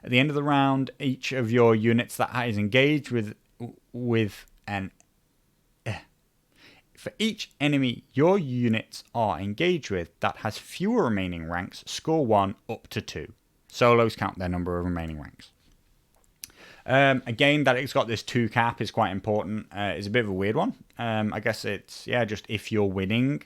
At the end of the round, each of your units that is engaged with an... For each enemy your units are engaged with that has fewer remaining ranks, score 1 up to 2. Solos count their number of remaining ranks. Again, that it's got this 2 cap is quite important. It's a bit of a weird one. I guess it's, just if you're winning,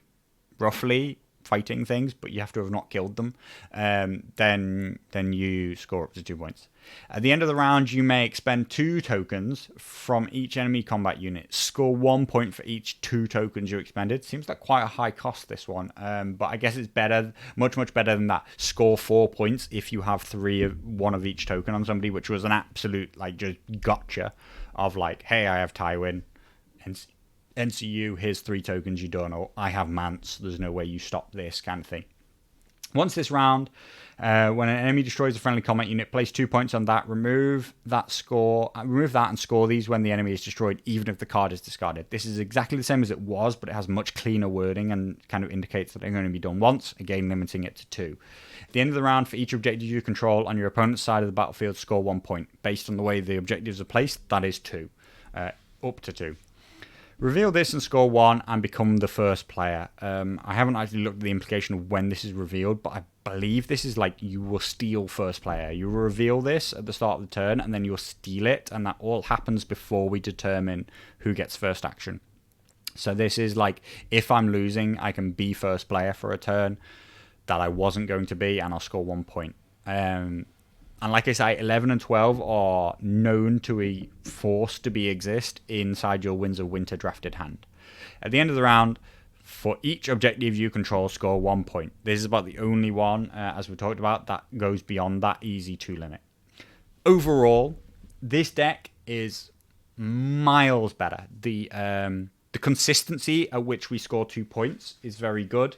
roughly, fighting things, but you have to have not killed them, then you score up to 2 points. At the end of the round, you may expend 2 tokens from each enemy combat unit. Score 1 point for each 2 tokens you expended. Seems like quite a high cost, this one, but I guess it's better, much, much better than that. Score 4 points if you have 1 of each token on somebody, which was an absolute, just gotcha of hey, I have Tywin, and NCU, here's 3 tokens, you don't know. I have Mance, there's no way you stop this kind of thing. Once this round, when an enemy destroys a friendly combat unit, place 2 points on that. Remove that and score these when the enemy is destroyed, even if the card is discarded. This is exactly the same as it was, but it has much cleaner wording and kind of indicates that they're going to be done once, again limiting it to 2. At the end of the round, for each objective you control on your opponent's side of the battlefield, score 1 point. Based on the way the objectives are placed, that is 2. Up to 2. Reveal this and score 1 and become the first player. I haven't actually looked at the implication of when this is revealed, but I believe this is you will steal first player. You reveal this at the start of the turn and then you'll steal it, and that all happens before we determine who gets first action. So this is if I'm losing, I can be first player for a turn that I wasn't going to be, and I'll score 1 point. And like I say, 11 and 12 are known to be forced to exist inside your Winds of Winter drafted hand. At the end of the round, for each objective you control, score 1 point. This is about the only one, as we talked about, that goes beyond that easy 2 limit. Overall, this deck is miles better. The consistency at which we score 2 points is very good.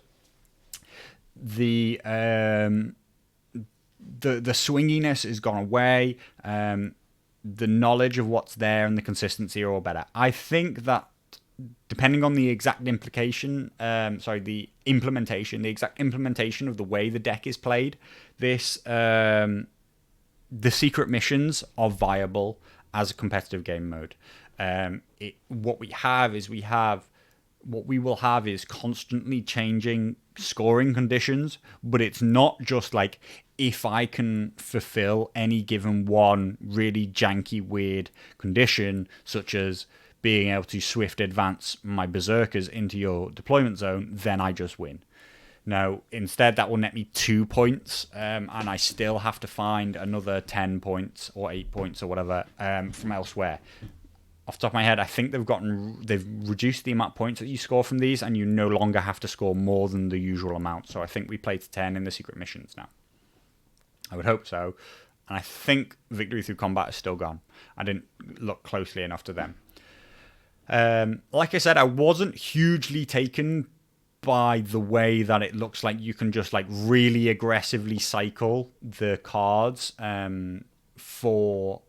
The swinginess has gone away. The knowledge of what's there and the consistency are all better. I think that depending on the exact the exact implementation of the way the deck is played, the secret missions are viable as a competitive game mode. What we will have is constantly changing scoring conditions, but it's not just if I can fulfill any given one really janky, weird condition, such as being able to swift advance my berserkers into your deployment zone, then I just win. No, instead that will net me 2 points, and I still have to find another 10 points or 8 points or whatever from elsewhere. Off the top of my head, I think they've reduced the amount of points that you score from these, and you no longer have to score more than the usual amount. So I think we play to 10 in the secret missions now. I would hope so. And I think victory through combat is still gone. I didn't look closely enough to them. Like I said, I wasn't hugely taken by the way that it looks like you can just really aggressively cycle the cards for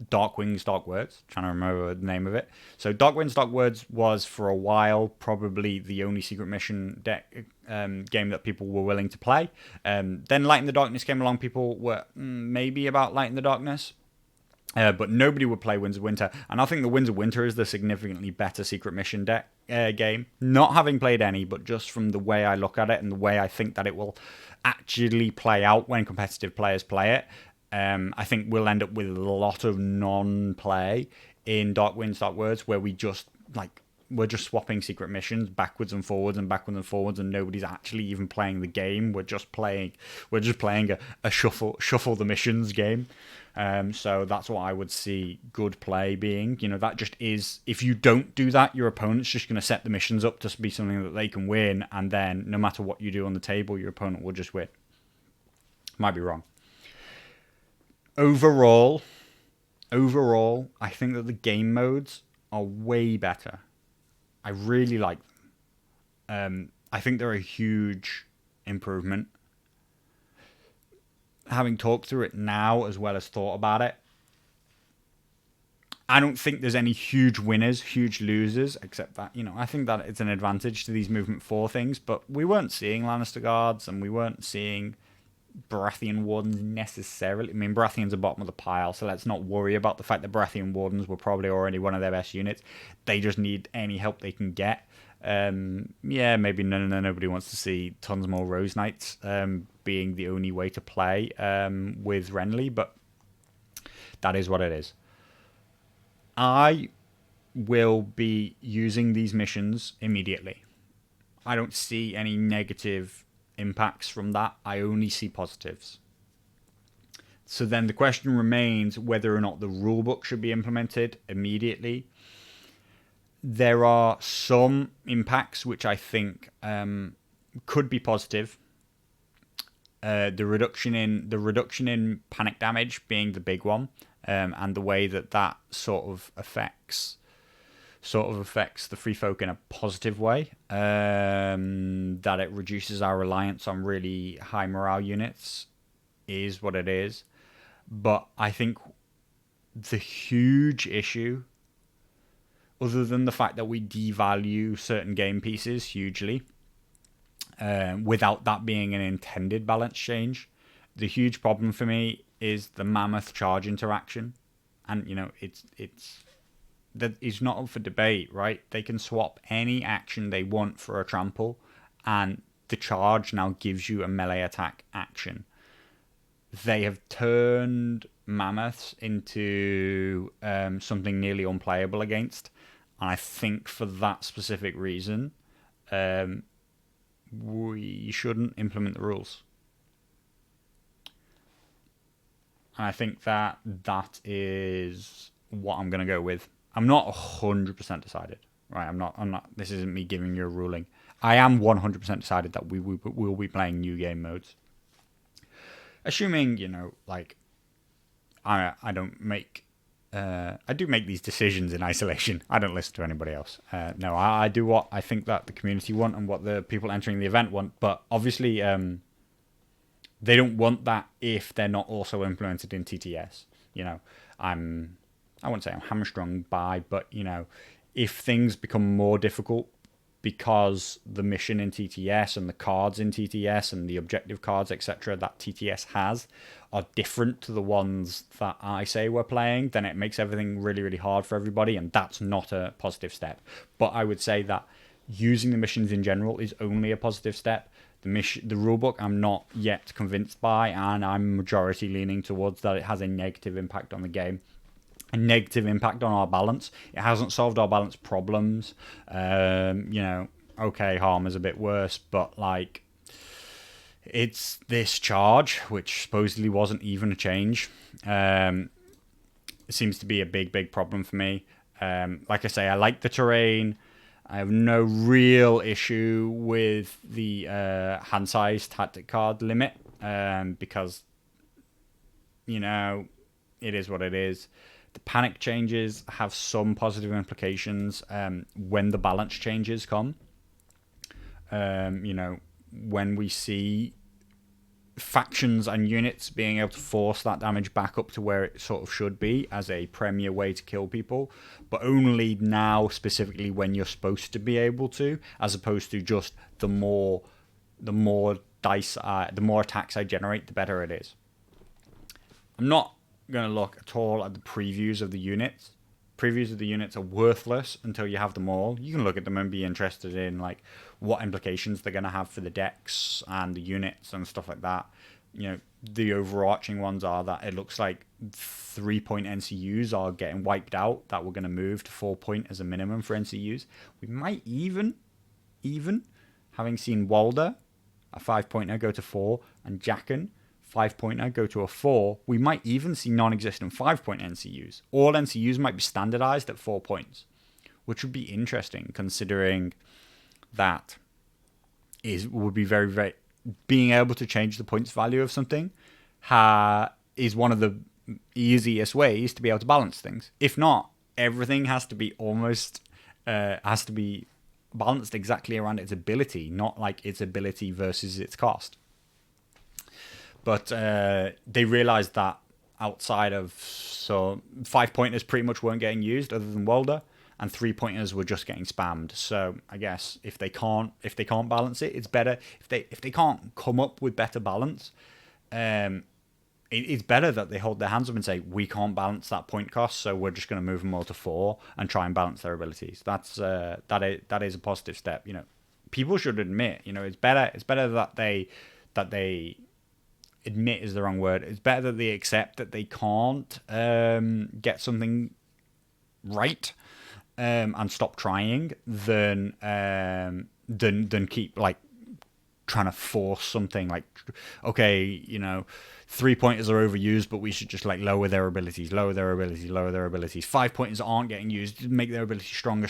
Dark Wings, Dark Words. Trying to remember the name of it. So Dark Wings, Dark Words was for a while probably the only secret mission deck game that people were willing to play. Then Light in the Darkness came along. People were maybe about Light in the Darkness. But nobody would play Winds of Winter. And I think the Winds of Winter is the significantly better secret mission deck game. Not having played any, but just from the way I look at it and the way I think that it will actually play out when competitive players play it. I think we'll end up with a lot of non-play in Dark Winds, Dark Words, where we're just swapping secret missions backwards and forwards, and nobody's actually even playing the game. We're just playing a shuffle the missions game. So that's what I would see good play being. That just is, if you don't do that, your opponent's just going to set the missions up to be something that they can win, and then no matter what you do on the table, your opponent will just win. Might be wrong. Overall, I think that the game modes are way better. I really like them. I think they're a huge improvement. having talked through it now as well as thought about it, I don't think there's any huge winners, huge losers, except that, I think that it's an advantage to these Movement 4 things, but we weren't seeing Lannister Guards, and we weren't seeing Baratheon Wardens necessarily. I mean, Baratheon's the bottom of the pile, so let's not worry about the fact that Baratheon Wardens were probably already one of their best units. They just need any help they can get. Maybe nobody wants to see tons more Rose Knights being the only way to play with Renly, but that is what it is. I will be using these missions immediately. I don't see any negative impacts from that. I only see positives. So then the question remains whether or not the rulebook should be implemented immediately. There are some impacts which I think could be positive. The reduction in panic damage being the big one, and the way that sort of affects the free folk in a positive way. That it reduces our reliance on really high morale units is what it is. But I think the huge issue, other than the fact that we devalue certain game pieces hugely, without that being an intended balance change, the huge problem for me is the mammoth charge interaction. And, that is not up for debate, right? They can swap any action they want for a trample, and the charge now gives you a melee attack action. They have turned mammoths into something nearly unplayable against, and I think for that specific reason, we shouldn't implement the rules. And I think that is what I'm going to go with. I'm not 100% decided, right? I'm not. This isn't me giving you a ruling. I am 100% decided that we will be playing new game modes. Assuming, I don't make... I do make these decisions in isolation. I don't listen to anybody else. No, I do what I think that the community want and what the people entering the event want. But obviously, they don't want that if they're not also implemented in TTS. I wouldn't say I'm hamstrung by, but, if things become more difficult because the mission in TTS and the cards in TTS and the objective cards, etc., that TTS has are different to the ones that I say we're playing, then it makes everything really, really hard for everybody, and that's not a positive step. But I would say that using the missions in general is only a positive step. The rulebook I'm not yet convinced by, and I'm majority leaning towards that it has a negative impact on the game. A negative impact on our balance. It hasn't solved our balance problems. Harm is a bit worse, but it's this charge, which supposedly wasn't even a change. It seems to be a big problem for me. Like I say, I like the terrain. I have no real issue with the hand size tactic card limit, because it is what it is. The panic changes have some positive implications when the balance changes come. When we see factions and units being able to force that damage back up to where it sort of should be as a premier way to kill people, but only now specifically when you're supposed to be able to, as opposed to just the more dice, the more attacks I generate, the better it is. I'm not going to look at all at the previews of the units. Previews of the units are worthless until you have them all. You can look at them and be interested in what implications they're going to have for the decks and the units and stuff like that. The overarching ones are that it looks like 3-point NCUs are getting wiped out, that we're going to move to 4-point as a minimum for NCUs. We might even having seen Walder, a 5-pointer, go to 4, and Jaqen, 5-pointer, go to a 4, we might even see non-existent 5-point NCUs. All NCUs might be standardized at 4 points, which would be interesting considering that would be very, very... Being able to change the points value of something is one of the easiest ways to be able to balance things. If not, everything has to be balanced exactly around its ability, not its ability versus its cost. But they realized that outside of 5-pointers pretty much weren't getting used other than Walder, and 3-pointers were just getting spammed. So I guess if they can't balance it, it's better if they can't come up with better balance. It's better that they hold their hands up and say, we can't balance that point cost, so we're just going to move them all to 4 and try and balance their abilities. That is a positive step. People should admit, it's better that they admit is the wrong word. It's better that they accept that they can't get something right and stop trying than keep trying to force something like, okay, 3-pointers are overused, but we should just lower their abilities. 5-pointers aren't getting used, make their abilities stronger.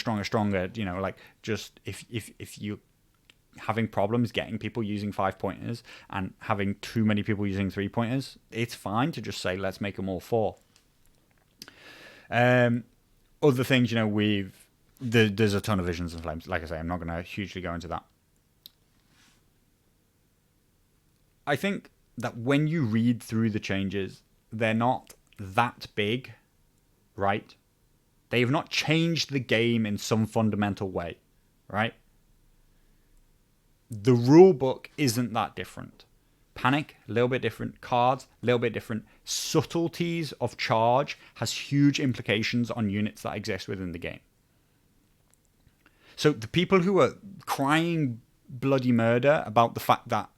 Just if you having problems getting people using 5-pointers and having too many people using 3-pointers, it's fine to just say, let's make them all 4. Other things, there's a ton of visions and flames. Like I say, I'm not going to hugely go into that. I think that when you read through the changes, they're not that big, right? They have not changed the game in some fundamental way, right? The rulebook isn't that different. Panic, a little bit different. Cards, a little bit different. Subtleties of charge has huge implications on units that exist within the game. So the people who are crying bloody murder about the fact that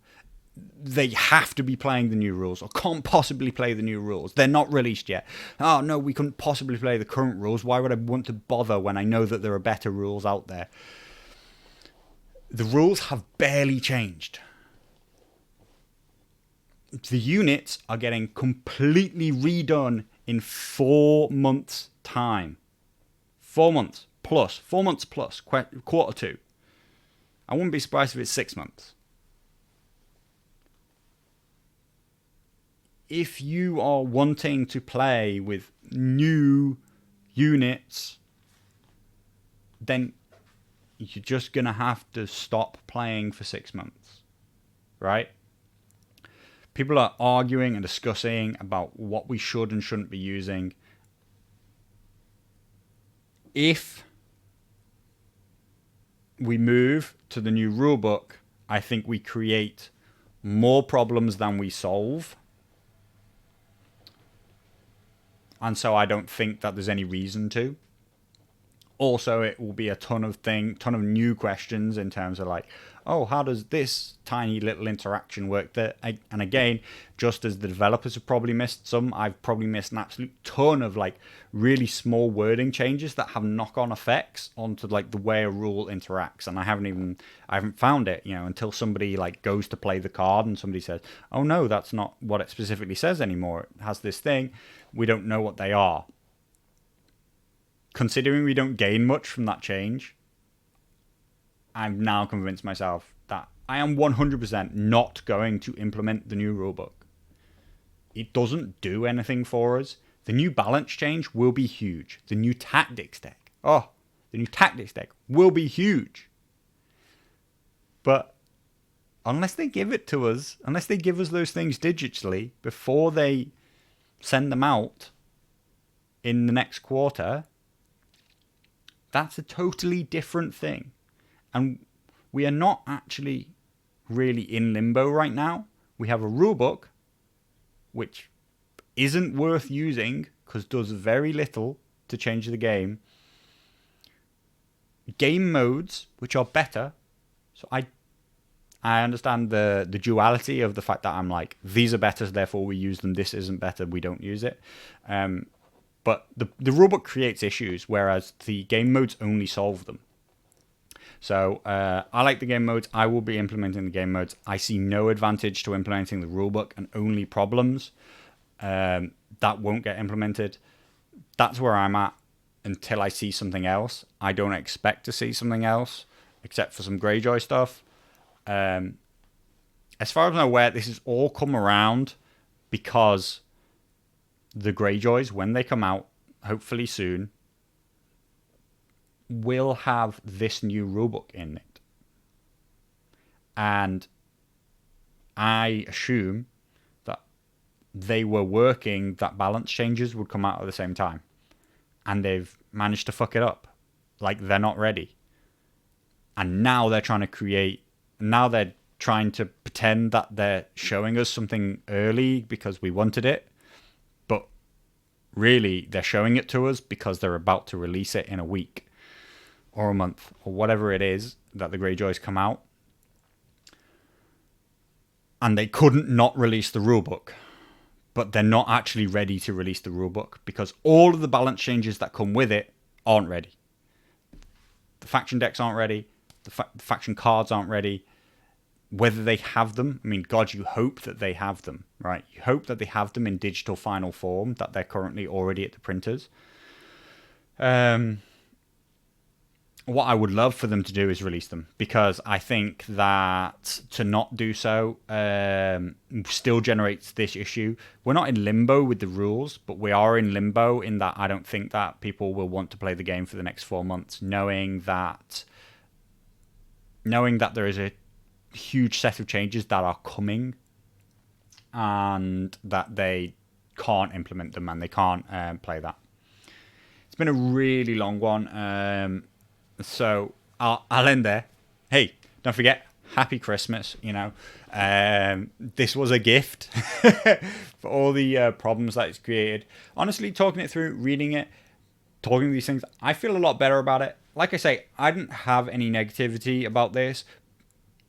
they have to be playing the new rules or can't possibly play the new rules, they're not released yet. Oh no, we couldn't possibly play the current rules. Why would I want to bother when I know that there are better rules out there? The rules have barely changed. The units are getting completely redone in 4 months' time. 4 months plus. 4 months plus. Quarter 2. I wouldn't be surprised if it's 6 months. If you are wanting to play with new units, then you're just going to have to stop playing for 6 months, right? People are arguing and discussing about what we should and shouldn't be using. If we move to the new rulebook, I think we create more problems than we solve. And so I don't think that there's any reason to. Also, it will be a ton of new questions in terms of how does this tiny little interaction work? And again, just as the developers have probably missed some, I've probably missed an absolute ton of really small wording changes that have knock-on effects onto the way a rule interacts. And I haven't found it, until somebody goes to play the card and somebody says, oh no, that's not what it specifically says anymore. It has this thing. We don't know what they are. Considering we don't gain much from that change, I've now convinced myself that I am 100% not going to implement the new rulebook. It doesn't do anything for us. The new balance change will be huge. The new tactics deck. The new tactics deck will be huge. But unless they give it to us, unless they give us those things digitally before they send them out in the next quarter, that's a totally different thing. And we are not actually really in limbo right now. We have a rulebook which isn't worth using because does very little to change the game. Game modes which are better. So I understand the duality of the fact that I'm these are better, therefore we use them. This isn't better, we don't use it. But the rulebook creates issues, whereas the game modes only solve them. So I like the game modes. I will be implementing the game modes. I see no advantage to implementing the rulebook and only problems. That won't get implemented. That's where I'm at until I see something else. I don't expect to see something else, except for some Greyjoy stuff. As far as I'm aware, this has all come around because the Greyjoys, when they come out, hopefully soon, will have this new rulebook in it. And I assume that they were working that balance changes would come out at the same time. And they've managed to fuck it up. Like, they're not ready. And now they're trying to pretend that they're showing us something early because we wanted it. But really, they're showing it to us because they're about to release it in a week or a month or whatever it is that the Greyjoys come out. And they couldn't not release the rulebook. But they're not actually ready to release the rulebook because all of the balance changes that come with it aren't ready. The faction decks aren't ready. The faction cards aren't ready. Whether they have them, I mean, God, you hope that they have them, right? You hope that they have them in digital final form, that they're currently already at the printers. What I would love for them to do is release them, because I think that to not do so still generates this issue. We're not in limbo with the rules, but we are in limbo in that I don't think that people will want to play the game for the next 4 months, knowing that there is a huge set of changes that are coming and that they can't implement them and they can't play that. It's been a really long one. So I'll end there. Hey, don't forget, happy Christmas, This was a gift for all the problems that it's created. Honestly, talking it through, reading it, talking these things, I feel a lot better about it. Like I say, I didn't have any negativity about this.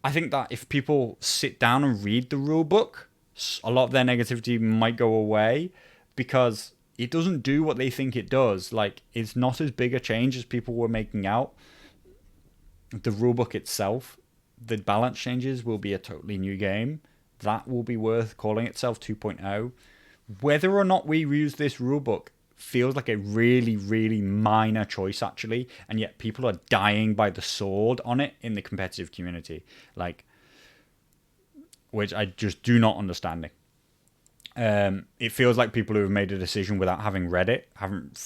I think that if people sit down and read the rule book, a lot of their negativity might go away, because it doesn't do what they think it does. Like, it's not as big a change as people were making out. The rulebook itself, the balance changes will be a totally new game. That will be worth calling itself 2.0. Whether or not we use this rulebook feels like a really, really minor choice, actually. And yet people are dying by the sword on it in the competitive community. Like, which I just do not understand. It feels like people who have made a decision without having read it, haven't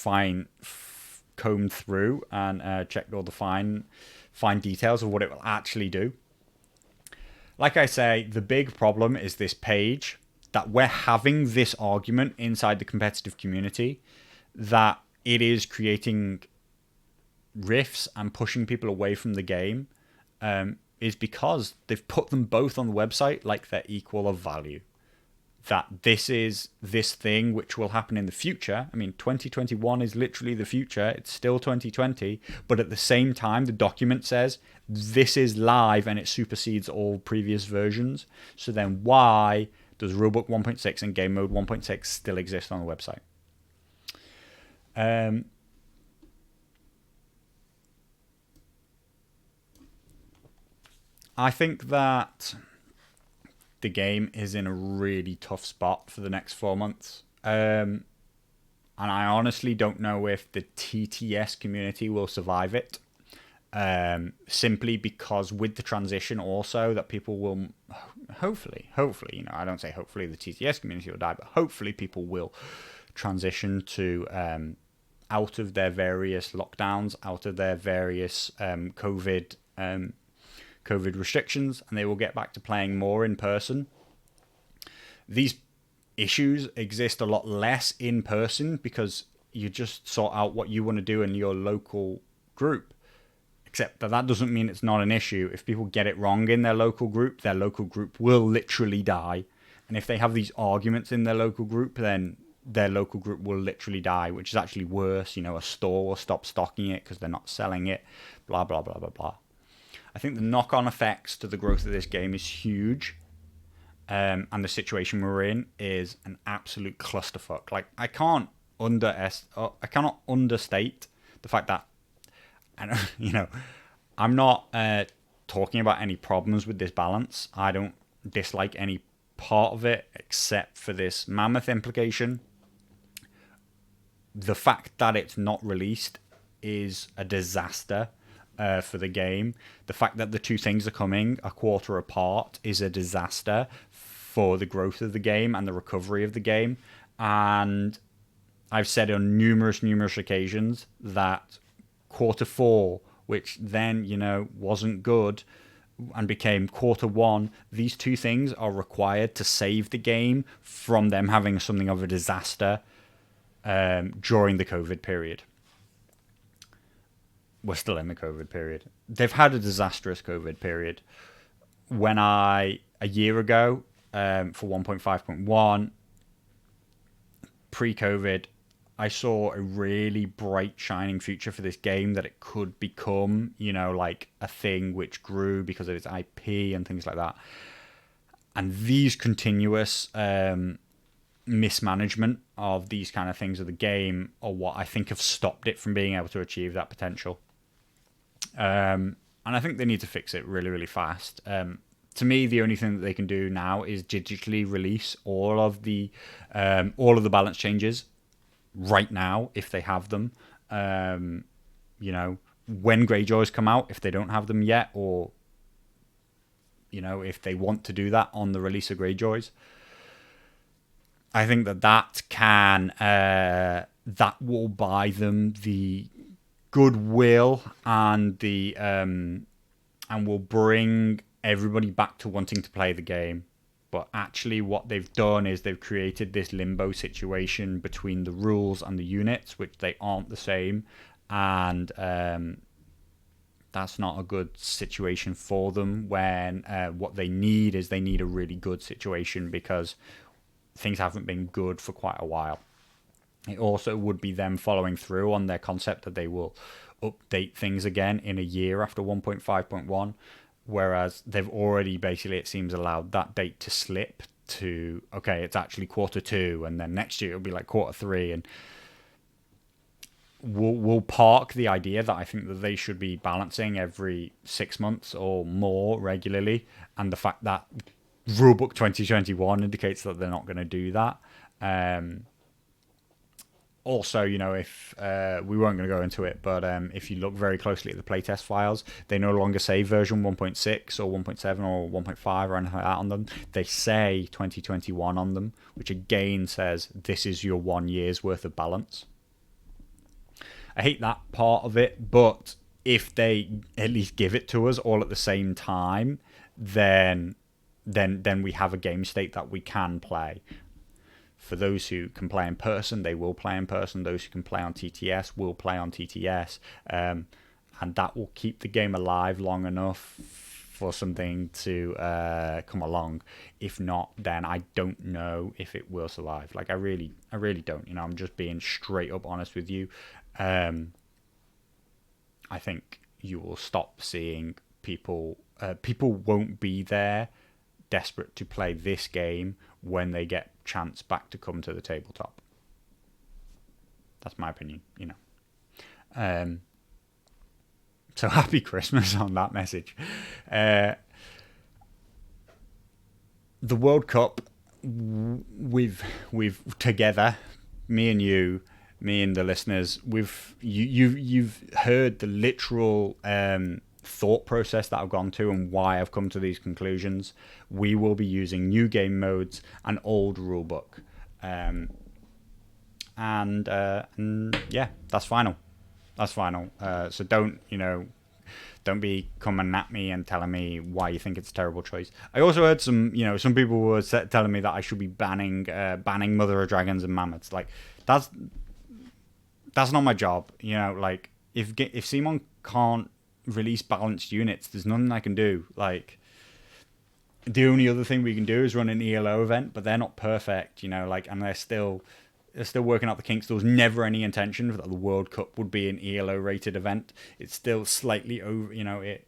combed through and checked all the fine details of what it will actually do. Like I say, the big problem is this page, that we're having this argument inside the competitive community, that it is creating rifts and pushing people away from the game, is because they've put them both on the website like they're equal of value. That this is this thing which will happen in the future. I mean, 2021 is literally the future. It's still 2020. But at the same time, the document says this is live and it supersedes all previous versions. So then why does Rulebook 1.6 and Game Mode 1.6 still exist on the website? I think that the game is in a really tough spot for the next 4 months. And I honestly don't know if the TTS community will survive it. Simply because with the transition also, that people will hopefully, I don't say hopefully the TTS community will die, but hopefully people will transition to out of their various lockdowns, out of their various COVID restrictions, and they will get back to playing more in person. These issues exist a lot less in person because you just sort out what you want to do in your local group. Except that doesn't mean it's not an issue. If people get it wrong in their local group will literally die. And if they have these arguments in their local group, then their local group will literally die, which is actually worse. A store will stop stocking it because they're not selling it, blah, blah, blah, blah, blah. I think the knock-on effects to the growth of this game is huge. And the situation we're in is an absolute clusterfuck. Like, I cannot understate the fact that, I'm not talking about any problems with this balance. I don't dislike any part of it except for this mammoth implication. The fact that it's not released is a disaster for the game. The fact that the two things are coming a quarter apart is a disaster for the growth of the game and the recovery of the game. And I've said on numerous occasions that quarter four, which then, wasn't good, and became Quarter 1, these two things are required to save the game from them having something of a disaster during the COVID period. We're still in the COVID period. They've had a disastrous COVID period. When a year ago, for 1.5.1, pre-COVID, I saw a really bright, shining future for this game that it could become, like a thing which grew because of its IP and things like that. And these continuous mismanagement of these kind of things of the game are what I think have stopped it from being able to achieve that potential. And I think they need to fix it really, really fast. To me, the only thing that they can do now is digitally release all of the balance changes right now, if they have them. When Greyjoys come out, if they don't have them yet, or if they want to do that on the release of Greyjoys, I think that can that will buy them the goodwill and the and will bring everybody back to wanting to play the game. But actually what they've done is they've created this limbo situation between the rules and the units, which they aren't the same, and that's not a good situation for them when what they need is they need a really good situation, because things haven't been good for quite a while. It also would be them following through on their concept that they will update things again in a year after 1.5.1, whereas they've already basically, it seems, allowed that date to slip to, okay, it's actually Q2, and then next year it'll be like Q3, and we'll park the idea that I think that they should be balancing every 6 months or more regularly, and the fact that Rulebook 2021 indicates that they're not going to do that. Also, if we weren't going to go into it, but if you look very closely at the playtest files, they no longer say version 1.6 or 1.7 or 1.5 or anything like that on them. They say 2021 on them, which again says this is your 1 year's worth of balance. I hate that part of it, but if they at least give it to us all at the same time, then we have a game state that we can play. For those who can play in person, they will play in person. Those who can play on TTS will play on TTS. And that will keep the game alive long enough for something to come along. If not, then I don't know if it will survive. Like, I really don't. I'm just being straight up honest with you. I think you will stop seeing people. People won't be there desperate to play this game when they get chance back to come to the tabletop. That's my opinion, so happy Christmas on that message. The World Cup, we've together, me and you, me and the listeners, you've heard the literal thought process that I've gone to and why I've come to these conclusions. We will be using new game modes and old rulebook, and yeah, that's final. So don't be coming at me and telling me why you think it's a terrible choice. I also heard some people were telling me that I should be banning Mother of Dragons and Mammoths. Like, that's not my job. Like, if Simon can't release balanced units, there's nothing I can do. Like, the only other thing we can do is run an ELO event, but they're not perfect, and they're still working out the kinks. There was never any intention that the World Cup would be an ELO rated event. It's still slightly over, it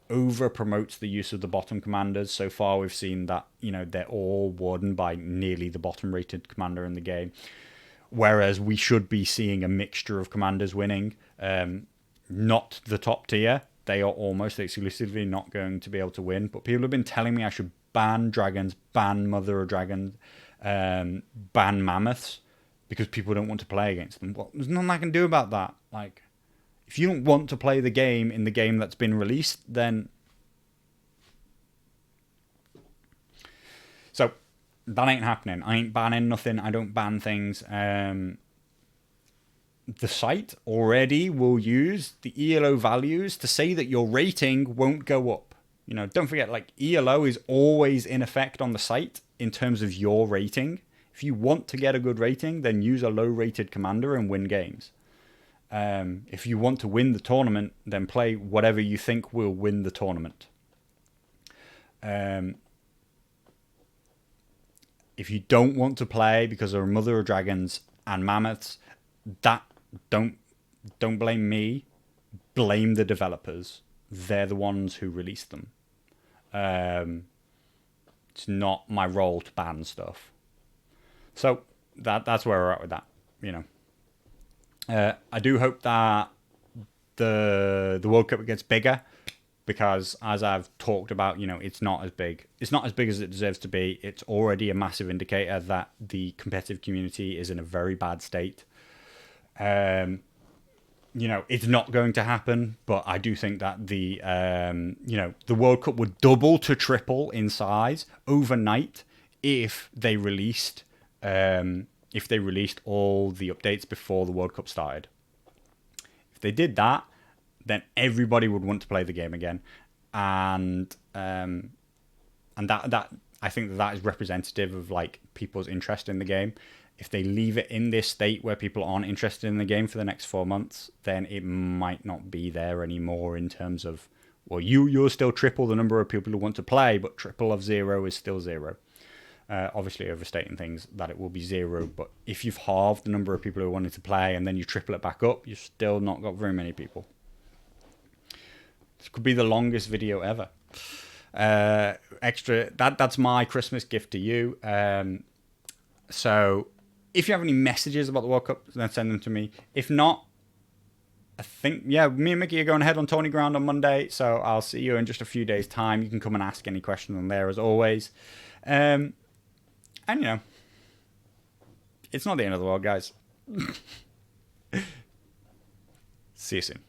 over promotes the use of the bottom commanders. So far we've seen that, they're all won by nearly the bottom rated commander in the game, whereas we should be seeing a mixture of commanders winning. Not the top tier. They are almost exclusively not going to be able to win. But people have been telling me I should ban dragons, ban Mother of Dragons, ban mammoths, because people don't want to play against them. Well, there's nothing I can do about that. Like, if you don't want to play the game in the game that's been released, then... So, that ain't happening. I ain't banning nothing. I don't ban things. The site already will use the ELO values to say that your rating won't go up. Don't forget, like, ELO is always in effect on the site in terms of your rating. If you want to get a good rating, then use a low-rated commander and win games. If you want to win the tournament, then play whatever you think will win the tournament. If you don't want to play because there are Mother of Dragons and Mammoths, that don't blame me. Blame the developers. They're the ones who released them. It's not my role to ban stuff. So that's where we're at with that. I do hope that the World Cup gets bigger, because as I've talked about, it's not as big. It's not as big as it deserves to be. It's already a massive indicator that the competitive community is in a very bad state. It's not going to happen, but I do think that the World Cup would double to triple in size overnight if they released all the updates before the World Cup started. If they did that, then everybody would want to play the game again, and that I think that is representative of like people's interest in the game. If they leave it in this state where people aren't interested in the game for the next 4 months, then it might not be there anymore in terms of, well, you're still triple the number of people who want to play, but triple of 0 is still 0. Obviously overstating things that it will be 0, but if you've halved the number of people who wanted to play and then you triple it back up, you've still not got very many people. This could be the longest video ever. That's my Christmas gift to you. So if you have any messages about the World Cup, then send them to me. If not, I think, me and Mickey are going ahead on Tony Ground on Monday, so I'll see you in just a few days' time. You can come and ask any questions on there as always. And it's not the end of the world, guys. See you soon.